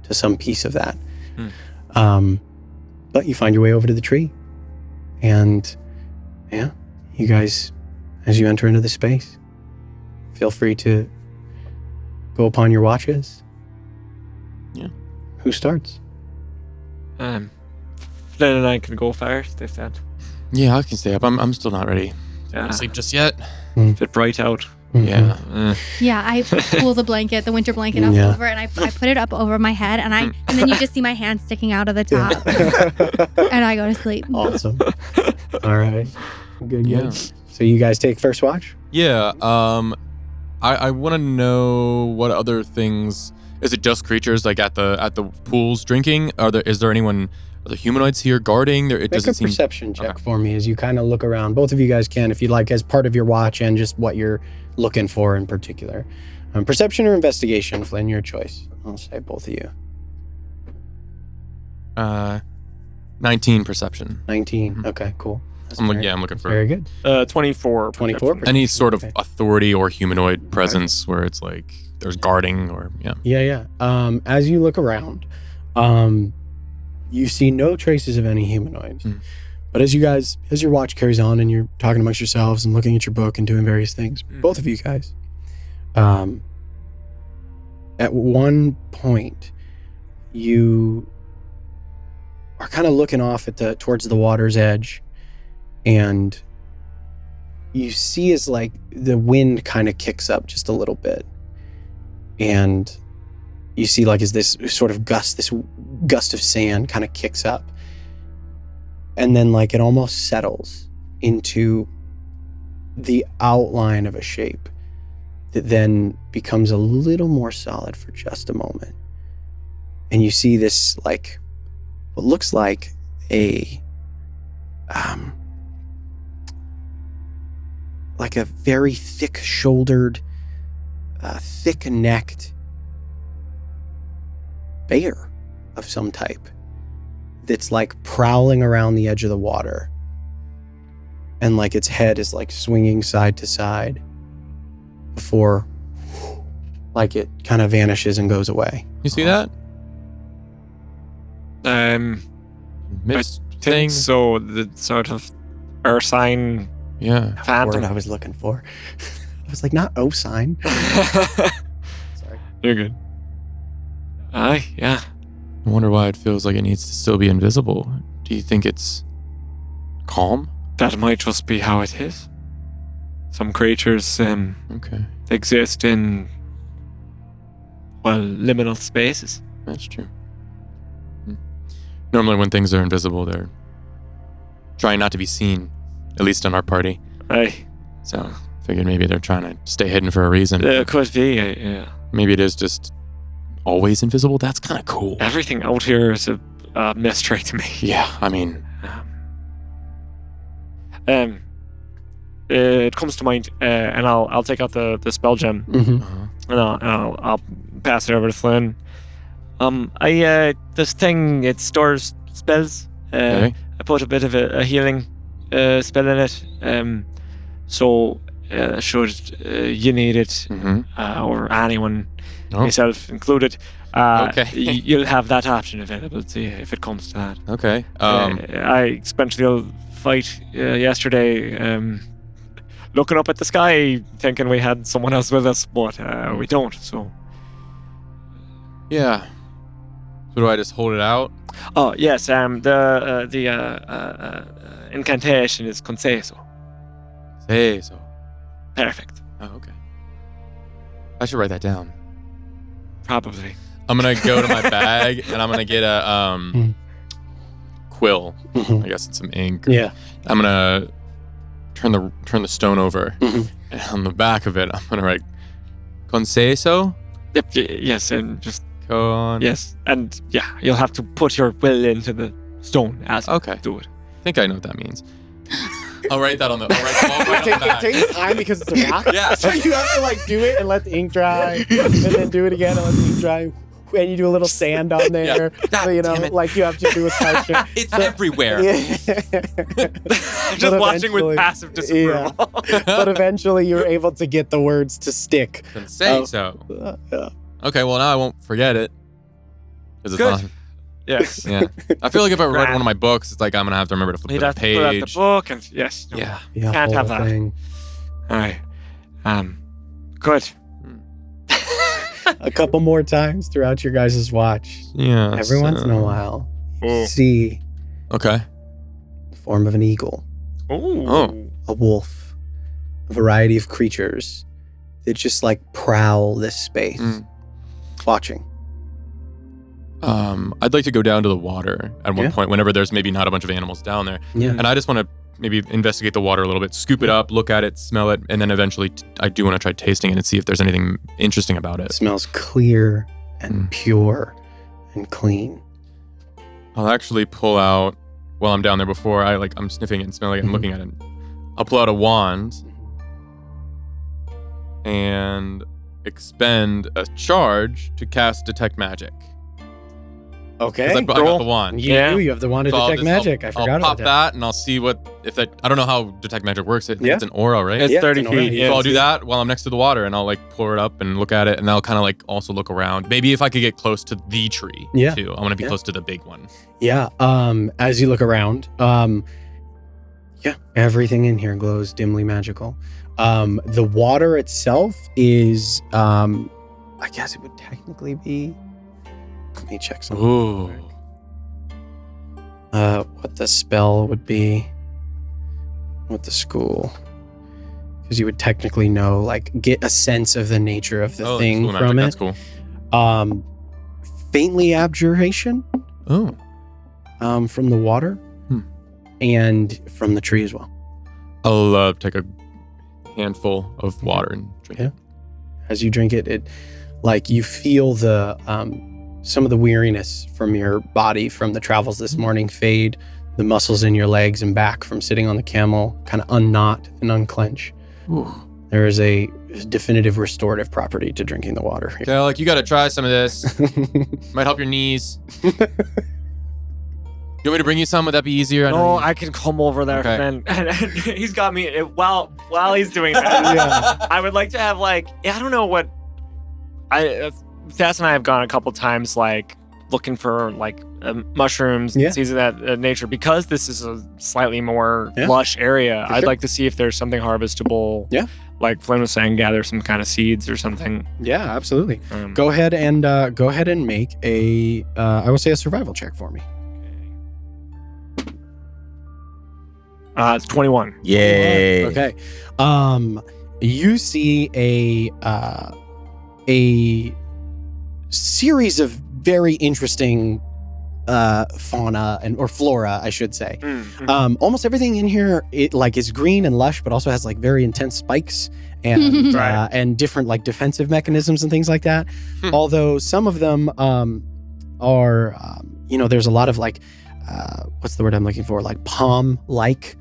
to some piece of that. But you find your way over to the tree. And you guys, as you enter into the space, feel free to go upon your watches. Yeah. Who starts? Flynn and I can go first if that. Yeah, I can stay up. I'm still not ready to sleep just yet. It's a bit bright out. Yeah. Yeah, I pull the winter blanket up over, and I put it up over my head, and then you just see my hand sticking out of the top, and I go to sleep. Awesome. All right. Good. Yeah. So you guys take first watch? Yeah. I want to know what other things. Is it just creatures like at the pools drinking? Is there anyone? Are there humanoids here guarding? Make a perception check for me as you kind of look around. Both of you guys can, if you'd like, as part of your watch and just what you're looking for in particular. Perception or investigation, Flynn, your choice. I'll say both of you. 19 perception. 19. Okay, cool. I'm looking for very good. 24. 24. Any sort of authority or humanoid presence where it's like there's guarding or Yeah. As you look around, you see no traces of any humanoids. But as your watch carries on and you're talking amongst yourselves and looking at your book and doing various things, both of you guys, at one point, you are kind of looking off towards the water's edge, and you see as like the wind kind of kicks up just a little bit, and you see like as this sort of gust of sand kind of kicks up, and then like it almost settles into the outline of a shape that then becomes a little more solid for just a moment. And you see this like what looks like a very thick-shouldered, thick-necked bear of some type that's like prowling around the edge of the water, and like its head is like swinging side to side before like it kind of vanishes and goes away. You see that? Mist thing. So the sort of sign. Yeah. Phantom. Word I was looking for. I was like, not sign. Sorry. You're good. Yeah. I wonder why it feels like it needs to still be invisible. Do you think it's calm? That might just be how it is. Some creatures exist in, liminal spaces. That's true. Normally when things are invisible, they're trying not to be seen, at least in our party. Aye. So figured maybe they're trying to stay hidden for a reason. It could be, yeah. Maybe it is just always invisible. That's kind of cool. Everything out here is a mystery to me. Yeah, I mean... it comes to mind, and I'll take out the spell gem, and I'll pass it over to Flynn. This thing, it stores spells. I put a bit of a healing spell in it. So should you need it, or anyone, myself included. You'll have that option available to you if it comes to that. Okay. I spent the fight yesterday looking up at the sky, thinking we had someone else with us, but we don't. So. Yeah. So do I just hold it out? Oh yes. The incantation is conceso. Conceso. Perfect. Oh, okay. I should write that down. Probably. I'm gonna go to my bag and I'm gonna get a quill. I guess it's some ink. Yeah. I'm gonna turn the stone over, and on the back of it, I'm gonna write "conceso." Yep. Yes, and just Con. yes, and yeah, you'll have to put your will into the stone as you do it. I think I know what that means. I'll write that on the. I'll write on the back. It takes time because it's a rock. Yeah. So you have to like do it and let the ink dry, and then do it again and let the ink dry. And you do a little sand on there. Yeah. So, you know, like you have to do with parchment. It's everywhere. Just watching with passive disapproval. Yeah. But eventually you're able to get the words to stick. Conceso. Okay, well now I won't forget it. Because it's on. Yes. Yeah. I feel like if I read one of my books, it's like I'm gonna have to remember to flip You'd the have page. to put out the book and yes. Yeah. Can't have that. Thing. All right. Good. A couple more times throughout your guys' watch. Yeah. Every once in a while, you see the form of an eagle, a wolf, a variety of creatures that just like prowl this space, watching. I'd like to go down to the water at one point, whenever there's maybe not a bunch of animals down there. Yeah. And I just want to maybe investigate the water a little bit, scoop it up, look at it, smell it, and then eventually I do want to try tasting it and see if there's anything interesting about it. It smells clear and pure and clean. I'll actually pull out, while I'm down there before I'm sniffing it and smelling it and looking at it, I'll pull out a wand and expend a charge to cast Detect Magic. Okay. I got the wand. You have the wand to detect magic. I forgot I'll about pop that and I'll see if that. I don't know how Detect Magic works. It's an aura, right? It's 30 feet. So I'll do that while I'm next to the water and I'll pour it up and look at it and I'll kind of also look around. Maybe if I could get close to the tree too. I want to be close to the big one. Yeah. As you look around, everything in here glows dimly magical. The water itself is, I guess it would technically be. Let me check something. Ooh. What the spell would be. What the school. Because you would technically know, get a sense of the nature of the thing from it. That's cool. Faintly abjuration. Oh. From the water. And from the tree as well. I'll take a handful of water and drink it. As you drink it, you feel the some of the weariness from your body from the travels this morning fade, the muscles in your legs and back from sitting on the camel kind of unknot and unclench. Ooh. There is a definitive restorative property to drinking the water here. Yeah, you got to try some of this. Might help your knees. You want me to bring you some? Would that be easier? No, I can come over there, man. And he's got me while he's doing that. I would like to have I don't know what Thas and I have gone a couple times looking for mushrooms and seeds of that nature because this is a slightly more lush area. I'd like to see if there's something harvestable. Yeah. Like Flynn was saying, gather some kind of seeds or something. Yeah, absolutely. Go ahead and make a I will say a survival check for me. It's 21. Yay. Okay. You see a series of very interesting fauna or flora, I should say. Almost everything in here is green and lush, but also has very intense spikes and and different defensive mechanisms and things like that. Although some of them are there's a lot of what's the word I'm looking for? Palm-like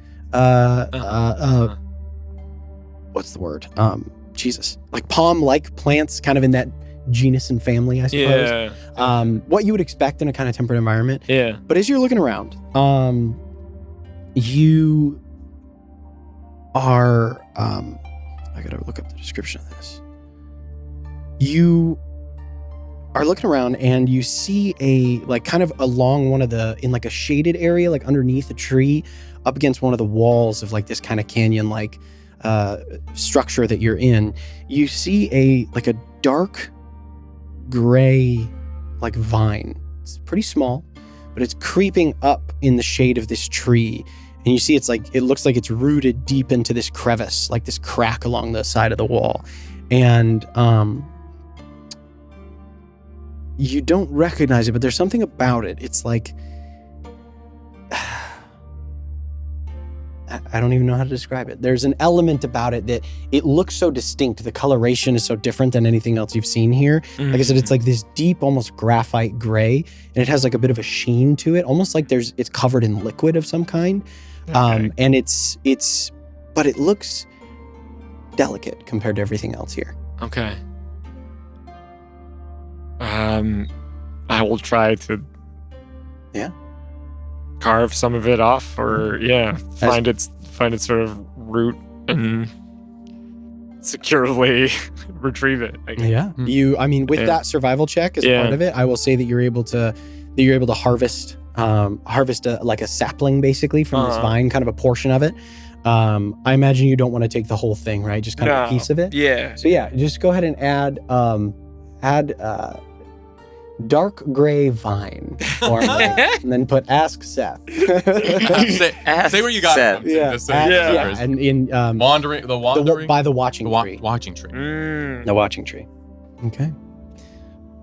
what's the word? Jesus. Palm-like plants kind of in that genus and family, I suppose. Yeah. What you would expect in a kind of temperate environment. Yeah. But as you're looking around, you are gotta look up the description of this. You are looking around and you see kind of along in like a shaded area, like underneath a tree, up against one of the walls of like this kind of canyon-like structure that you're in. You see a dark gray like vine. It's pretty small, but it's creeping up in the shade of this tree. And you see it looks like it's rooted deep into this crevice, like this crack along the side of the wall. And you don't recognize it, but there's something about it. It's like, I don't even know how to describe it. There's an element about it that it looks so distinct. The coloration is so different than anything else you've seen here. Mm-hmm. Like I said, it's like this deep, almost graphite gray, and it has like a bit of a sheen to it, almost like it's covered in liquid of some kind. Okay. And but it looks delicate compared to everything else here. Okay. I will try to carve some of it off, or find its sort of root and securely retrieve it. Yeah. With that survival check as part of it, I will say that you're able to harvest a sapling basically from this vine, kind of a portion of it. I imagine you don't want to take the whole thing, right? Just kind of a piece of it. Yeah. So just go ahead and add dark gray vine for me, and then put ask Seth. Say where you got Seth. it from. And in wandering by the watching tree. Watching tree. The watching tree. Okay.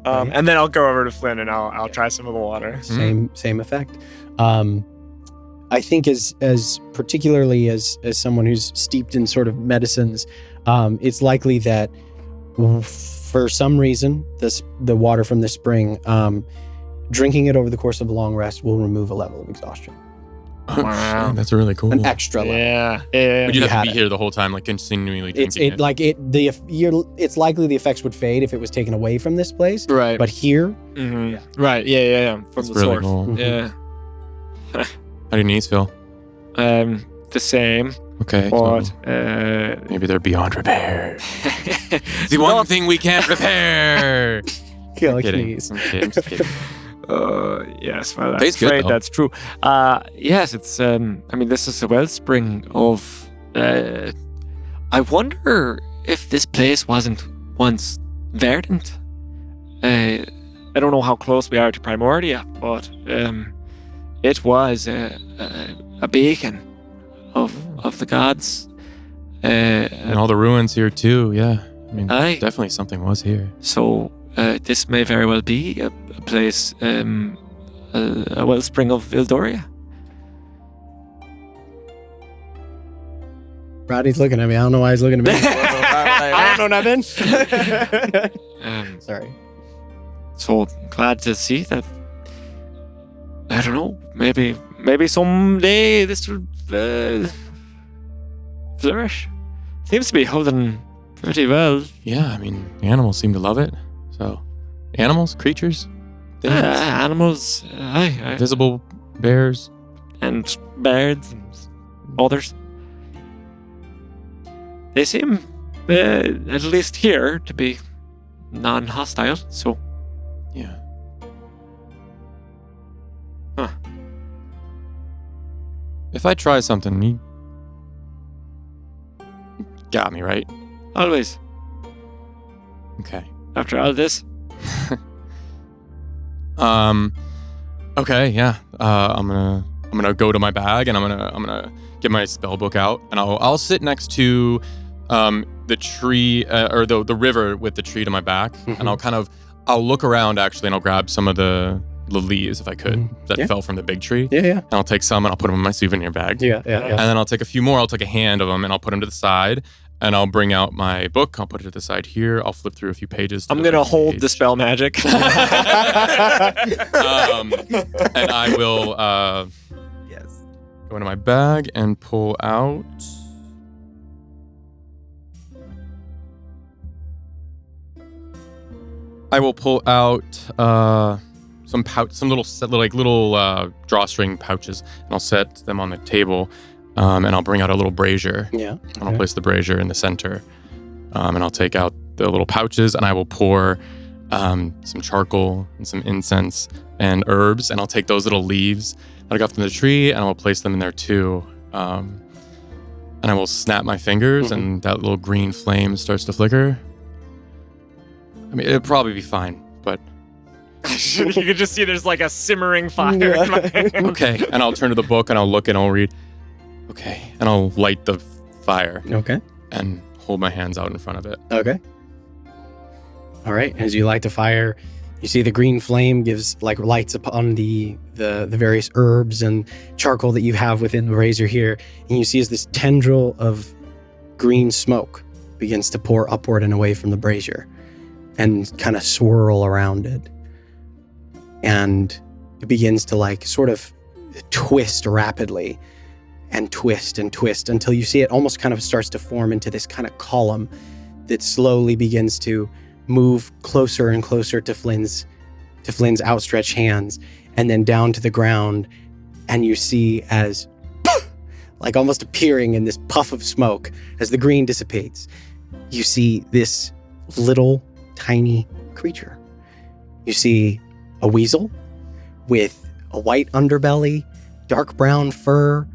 And then I'll go over to Flynn and I'll try some of the water. Same effect. I think as particularly as someone who's steeped in sort of medicines, it's likely that for some reason the water from the spring, drinking it over the course of a long rest will remove a level of exhaustion. Wow, that's really cool. An extra level. Yeah. But you'd have to be here the whole time, like continually drinking it. It's likely the effects would fade if it was taken away from this place. Right. But here, right. Yeah. From that's the really source. Cool. Yeah. How do your knees feel? The same. Okay. But so maybe they're beyond repair. The one thing we can't repair. Kill knees. I'm kidding. Yes, well, I'm Tastes afraid good, that's true. Yes, it's. This is a wellspring of. I wonder if this place wasn't once verdant. I don't know how close we are to Primordia, but it was a beacon of the gods. And all the ruins here too. Yeah, aye. Definitely something was here. So. This may very well be a place, a wellspring of Ildoria. Rodney's looking at me. I don't know why he's looking at me. I don't know nothing. Sorry. So glad to see that. I don't know. Maybe someday this will flourish. Seems to be holding pretty well. Yeah, animals seem to love it. So, animals, creatures, animals, visible bears, and birds and others. They seem, at least here, to be non-hostile. So, yeah. Huh. If I try something, you got me, right? Always. Okay. After all this? Okay, yeah. I'm gonna go to my bag and I'm gonna get my spell book out and I'll sit next to the tree or the river with the tree to my back, and I'll look around actually, and I'll grab some of the leaves if I could that fell from the big tree. Yeah. And I'll take some and I'll put them in my souvenir bag. Yeah. And then I'll take a few more. I'll take a hand of them and I'll put them to the side. And I'll bring out my book. I'll put it to the side here. I'll flip through a few pages. I'm going to hold the spell magic. And I will go into my bag and pull out... I will pull out some little drawstring pouches, and I'll set them on the table. And I'll bring out a little brazier. Yeah. And I'll place the brazier in the center. and I'll take out the little pouches, and I will pour some charcoal and some incense and herbs, and I'll take those little leaves that I got from the tree, and I will place them in there too. And I will snap my fingers, and that little green flame starts to flicker. I mean, it'll probably be fine, but... You could just see there's like a simmering fire in my hand. Okay, and I'll turn to the book, and I'll look, and I'll read. Okay, and I'll light the fire. Okay. And hold my hands out in front of it. Okay. All right, as you light the fire, you see the green flame gives lights upon the various herbs and charcoal that you have within the razor here, and you see as this tendril of green smoke begins to pour upward and away from the brazier and kind of swirl around it. And it begins to sort of twist rapidly and twist until you see it almost kind of starts to form into this kind of column that slowly begins to move closer and closer to Flynn's outstretched hands, and then down to the ground. And you see as almost appearing in this puff of smoke as the green dissipates, you see this little tiny creature. You see a weasel with a white underbelly, dark brown fur,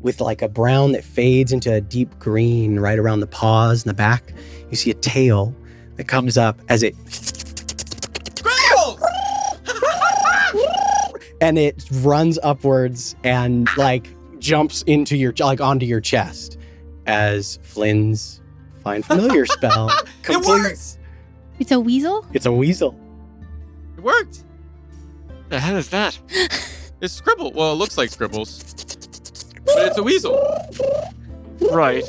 with a brown that fades into a deep green right around the paws and the back. You see a tail that comes up as it... and it runs upwards and jumps into your onto your chest as Flynn's Find Familiar spell completes. It's a weasel? It's a weasel. It worked. The hell is that? It's Scribble. Well, it looks like Scribbles, but it's a weasel. Right.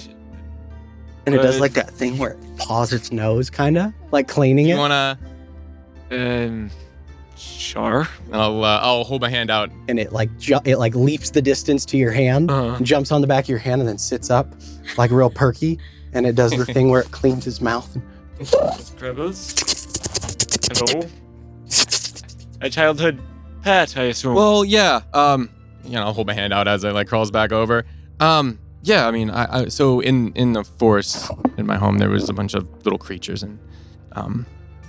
And it does that thing where it paws its nose, kind of cleaning it. You wanna? Sure. And I'll hold my hand out. And it leaps the distance to your hand, and jumps on the back of your hand, and then sits up real perky. And it does the thing where it cleans his mouth. Scribbles. Hello. A childhood pet, I assume. Well, yeah. I'll hold my hand out as it crawls back over. Yeah. I mean, so in the forest in my home, there was a bunch of little creatures and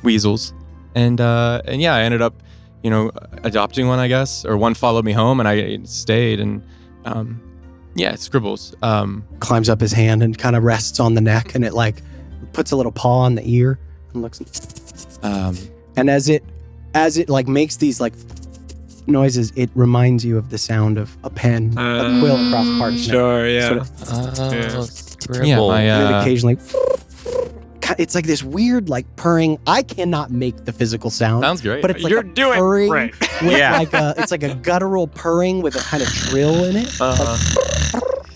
weasels, and yeah, I ended up, adopting one, I guess, or one followed me home, and I stayed, and yeah, it Scribbles. Climbs up his hand and kind of rests on the neck, and it puts a little paw on the ear and looks. And as it makes these noises, it reminds you of the sound of a pen, a quill across parchment. Sure, yeah. Sort of, Scribble. Yeah, and then occasionally, it's this weird purring. I cannot make the physical sound. Sounds great. But it's You're a doing purring great. with it's like a guttural purring with a kind of trill in it.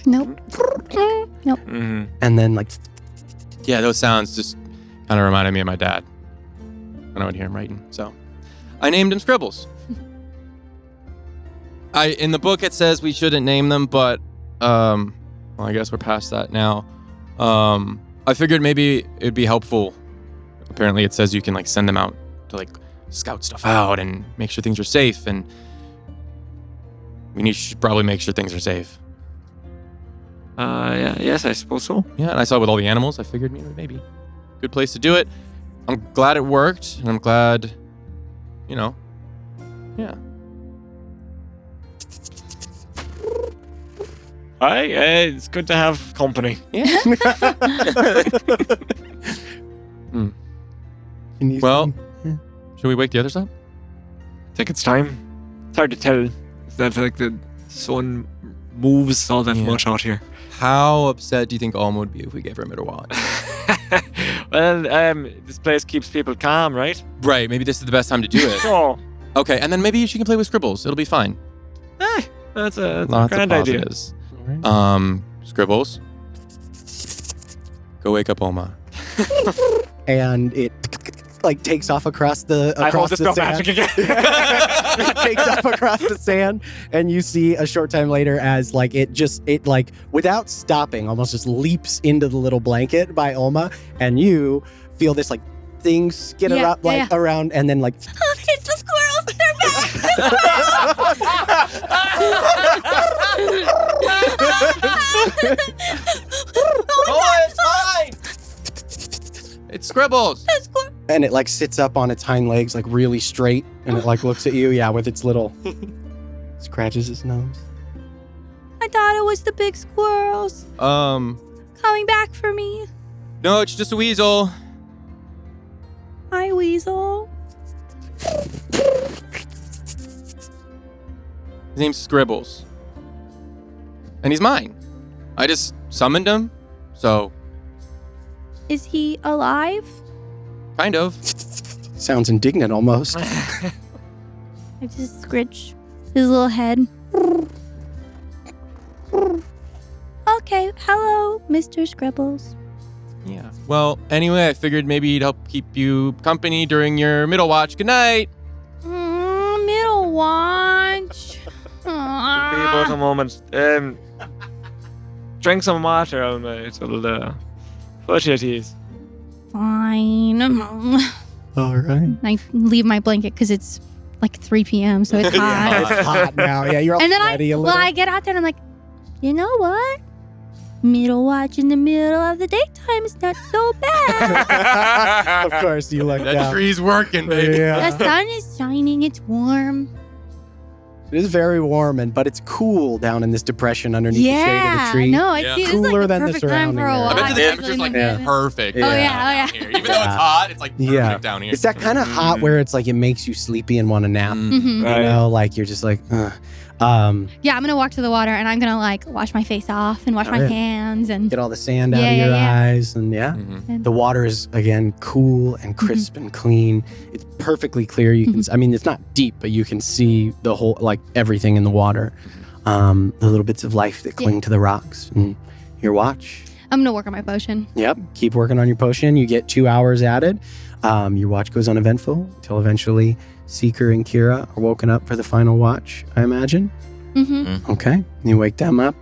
Nope. Nope. Mm-hmm. And then yeah, those sounds just kind of reminded me of my dad when I would hear him writing. So I named him Scribbles. In the book it says we shouldn't name them, but well, I guess we're past that now. I figured maybe it'd be helpful. Apparently it says you can send them out to scout stuff out and make sure things are safe, and we should probably make sure things are safe. Yeah, yes, I suppose so. Yeah, and I saw with all the animals, I figured maybe good place to do it. I'm glad it worked, and I'm glad, yeah. Hi, it's good to have company. Yeah. Well, should we wake the others up? I think it's time. It's hard to tell. That the sun moves all that much out here. How upset do you think Alma would be if we gave her a middle watch? Well, this place keeps people calm, right? Right, maybe this is the best time to do it. Oh. Okay, and then maybe she can play with Scribbles. It'll be fine. That's a Lots grand of idea. positives. Scribbles, go wake up Alma. and it takes off across the spell sand. magic again. It takes off across the sand, and you see a short time later as it without stopping almost just leaps into the little blanket by Alma, and you feel this thing skitter up around, and then Oh, it's the squirrels. They're back. Oh, it's fine. Scribbles. And it like sits up on its hind legs, like really straight, and it like looks at you, with its little scratches its nose. I thought it was the big squirrels coming back for me. No, it's just a weasel. Hi, weasel. His name's Scribbles. And he's mine. I just summoned him, so... Is he alive? Kind of. Sounds indignant almost. I just scritch his little head. Okay, hello, Mr. Scribbles. Yeah. Well, anyway, I figured maybe he'd help keep you company during your middle watch. Good night. Middle watch. Be about a moment. Drink some water, Alma. It'll put you at ease. Fine. All right. I leave my blanket because it's like 3 p.m., so it's hot. Yeah, it's hot now. Yeah, you're all And then sweaty a little. I get out there and I'm like, you know what? Middle watch in the middle of the daytime is not so bad. Of course, you look That down. tree's working, baby. Yeah. The sun is shining. It's warm. It is very warm, but it's cool down in this depression underneath the shade of the tree. No, Yeah. this is Cooler like the than the perfect time for a surrounding walk. I bet the area. temperature's like Yeah. perfect. Oh, yeah, down here. Even though it's hot, it's like perfect down here. It's that kind of hot where it's like it makes you sleepy and want to nap. Mhm. You Right. know, like you're just like, ugh. Yeah, I'm gonna walk to the water and I'm gonna like wash my face off and wash my yeah. hands and Get all the sand out Yeah, of your yeah. eyes, and and- the water is again cool and crisp and clean. It's perfectly clear. You can, I mean, it's not deep, but you can see the whole, like everything in the water. The little bits of life that cling to the rocks. And your watch. I'm gonna work on my potion. Yep. Keep working on your potion. You get 2 hours added. Your watch goes uneventful until eventually Seeker and Kira are woken up for the final watch, I imagine. Mm-hmm. Okay. You wake them up.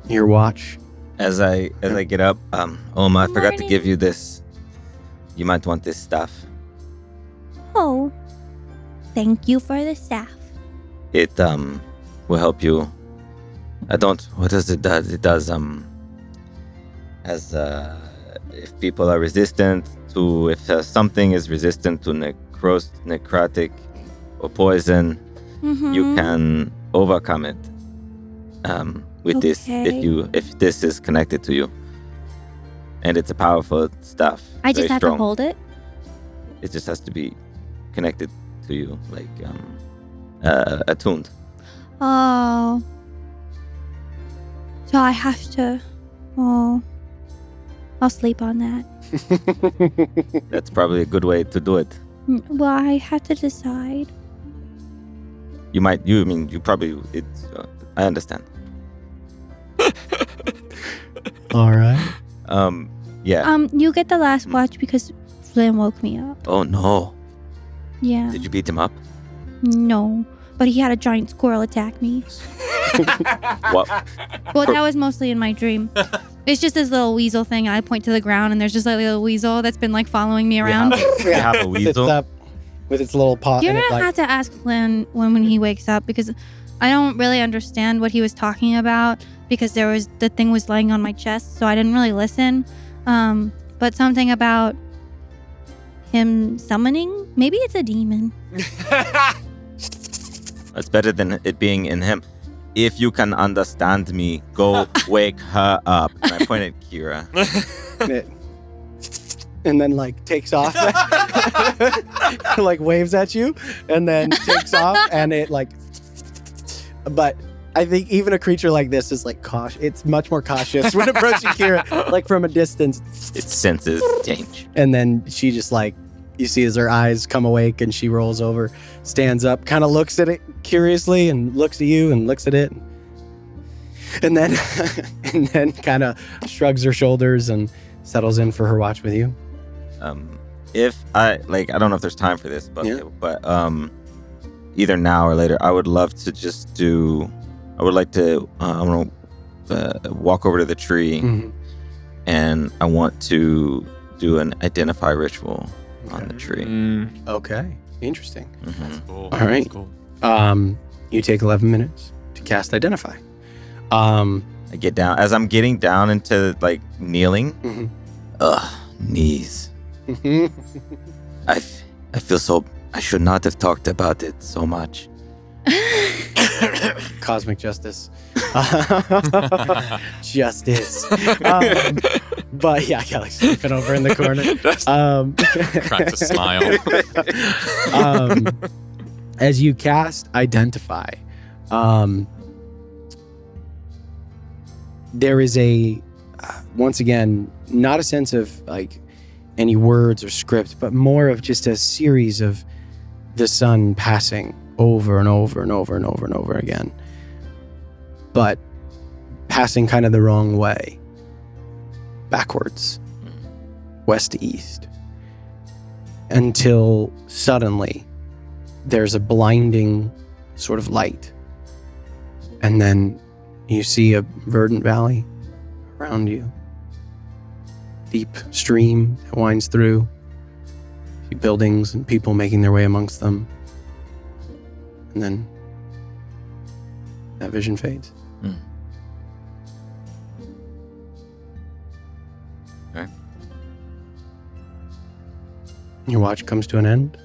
Your watch. As I get up, Oma, I forgot to Morning. give you this. You might want this stuff. Oh, thank you for the staff. It will help you. What does it do? It does as if people are resistant to, if something is resistant to necrotic or poison, Mm-hmm. you can overcome it with this Okay. if this is connected to you. And it's a powerful stuff. I just very have strong. to hold it. It just has to be connected to you, like attuned. Oh. So I have to. Oh. I'll sleep on that. That's probably a good way to do it. Well, I have to decide. You probably, it's, I understand. All right. Yeah. You get the last watch because Flynn woke me up. Oh no. Yeah. Did you beat him up? No. But he had a giant squirrel attack me. What? Well, that was mostly in my dream. It's just this little weasel thing. I point to the ground and there's just like a little weasel that's been like following me around. You have a It's weasel? up with its little paw. You're and it, gonna like, have to ask Flynn when he wakes up because I don't really understand what he was talking about because the thing was laying on my chest, so I didn't really listen. But something about him summoning, maybe it's a demon. It's better than it being in him. If you can understand me, go wake her up. And I point at Kira. and then like takes off, like waves at you, and then takes off, and it like. But I think even a creature like this is like cautious. It's much more cautious when approaching Kira, like from a distance. It senses change. And then she just like, you see as her eyes come awake, and she rolls over, stands up, kind of looks at it curiously, and looks at you, and looks at it, and then kind of shrugs her shoulders and settles in for her watch with you. If I don't know if there's time for this, but Yeah. Either now or later, I would love to just do. I would like to. I want to walk over to the tree, and I want to do an identify ritual on the tree. Okay, interesting. Cool. All right. Cool. You take 11 minutes to cast identify. I get down as I'm getting down into like kneeling. Mhm. Ugh. knees. I feel so... I should not have talked about it so much. Cosmic justice. Justice. But yeah, Kelly's sleeping over in the corner. Cracks a smile. As you cast Identify, there is once again, not a sense of like any words or script, but more of just a series of the sun passing over and over and over and over and over again, but passing kind of the wrong way, backwards, west to east, until suddenly there's a blinding sort of light, and then you see a verdant valley around you, deep stream that winds through, buildings and people making their way amongst them. And then that vision fades. Okay. Your watch comes to an end.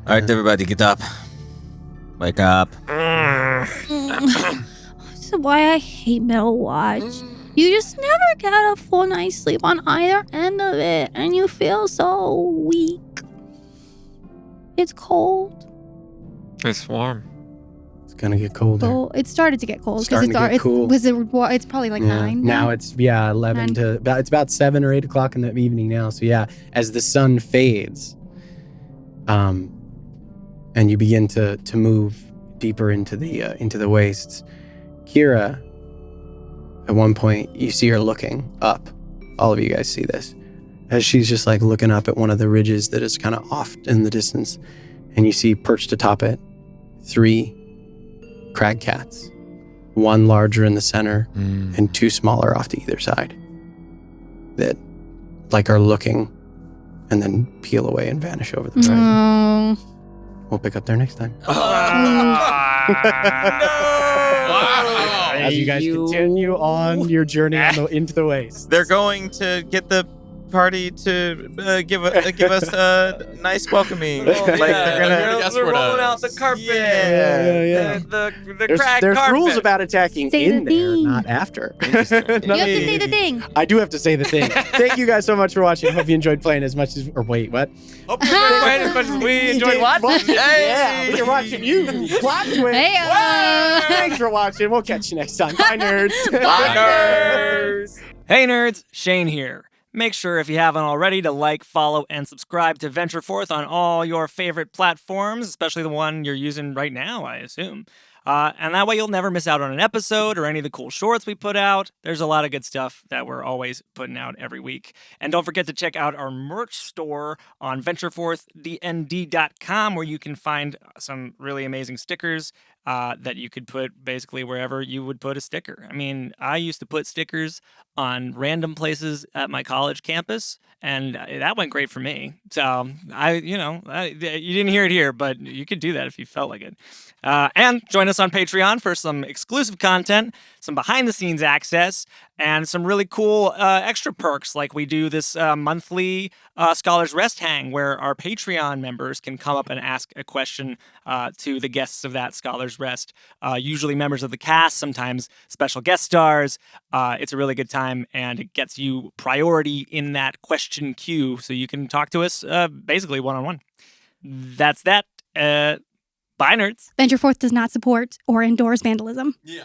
All right, everybody, get up. Wake up. This is why I hate Middle Watch. You just never get a full night's sleep on either end of it, and you feel so weak. It's cold. It's warm. It's gonna get colder. Oh, it started to get cold Starting to get cool. It's probably like 9. Now it's 11 to it's about 7 or 8 o'clock in the evening now. So yeah, as the sun fades, and you begin to move deeper into the wastes, Kira. At one point, you see her looking up. All of you guys see this. As she's just like looking up at one of the ridges that is kind of off in the distance. And you see perched atop it 3 crag cats. 1 larger in the center and 2 smaller off to either side. That like are looking and then peel away and vanish over the horizon. We'll pick up there next time. As you guys continue on your journey into the waste. They're going to get the party to give us a nice welcoming. Like they're rolling out the carpet. Yeah. The There's crack carpet. rules about attacking Say in the there, thing. not after. You have to say the thing. I do have to say the thing. Thank you guys so much for watching. Hope you enjoyed playing as much as... Or wait, what? Hope you enjoyed playing as much as we enjoyed watching. Yeah, we're watching you. Plot twist. Hey, Thanks for watching. We'll catch you next time. Bye, nerds. Bye, nerds. Hey, nerds. Shane here. Make sure, if you haven't already, to like, follow, and subscribe to Venture Forth on all your favorite platforms, especially the one you're using right now, I assume. And that way you'll never miss out on an episode or any of the cool shorts we put out. There's a lot of good stuff that we're always putting out every week. And don't forget to check out our merch store on ventureforthdnd.com, where you can find some really amazing stickers that you could put basically wherever you would put a sticker. I mean, I used to put stickers on random places at my college campus, and that went great for me. So you didn't hear it here, but you could do that if you felt like it. And join us on Patreon for some exclusive content, some behind-the-scenes access, and some really cool extra perks, like we do this monthly Scholars Rest Hang, where our Patreon members can come up and ask a question to the guests of that Scholars Rest, usually members of the cast, sometimes special guest stars. It's a really good time, and it gets you priority in that question queue, so you can talk to us basically one-on-one. That's that. Bye, nerds. Venture Forth does not support or endorse vandalism. Yeah.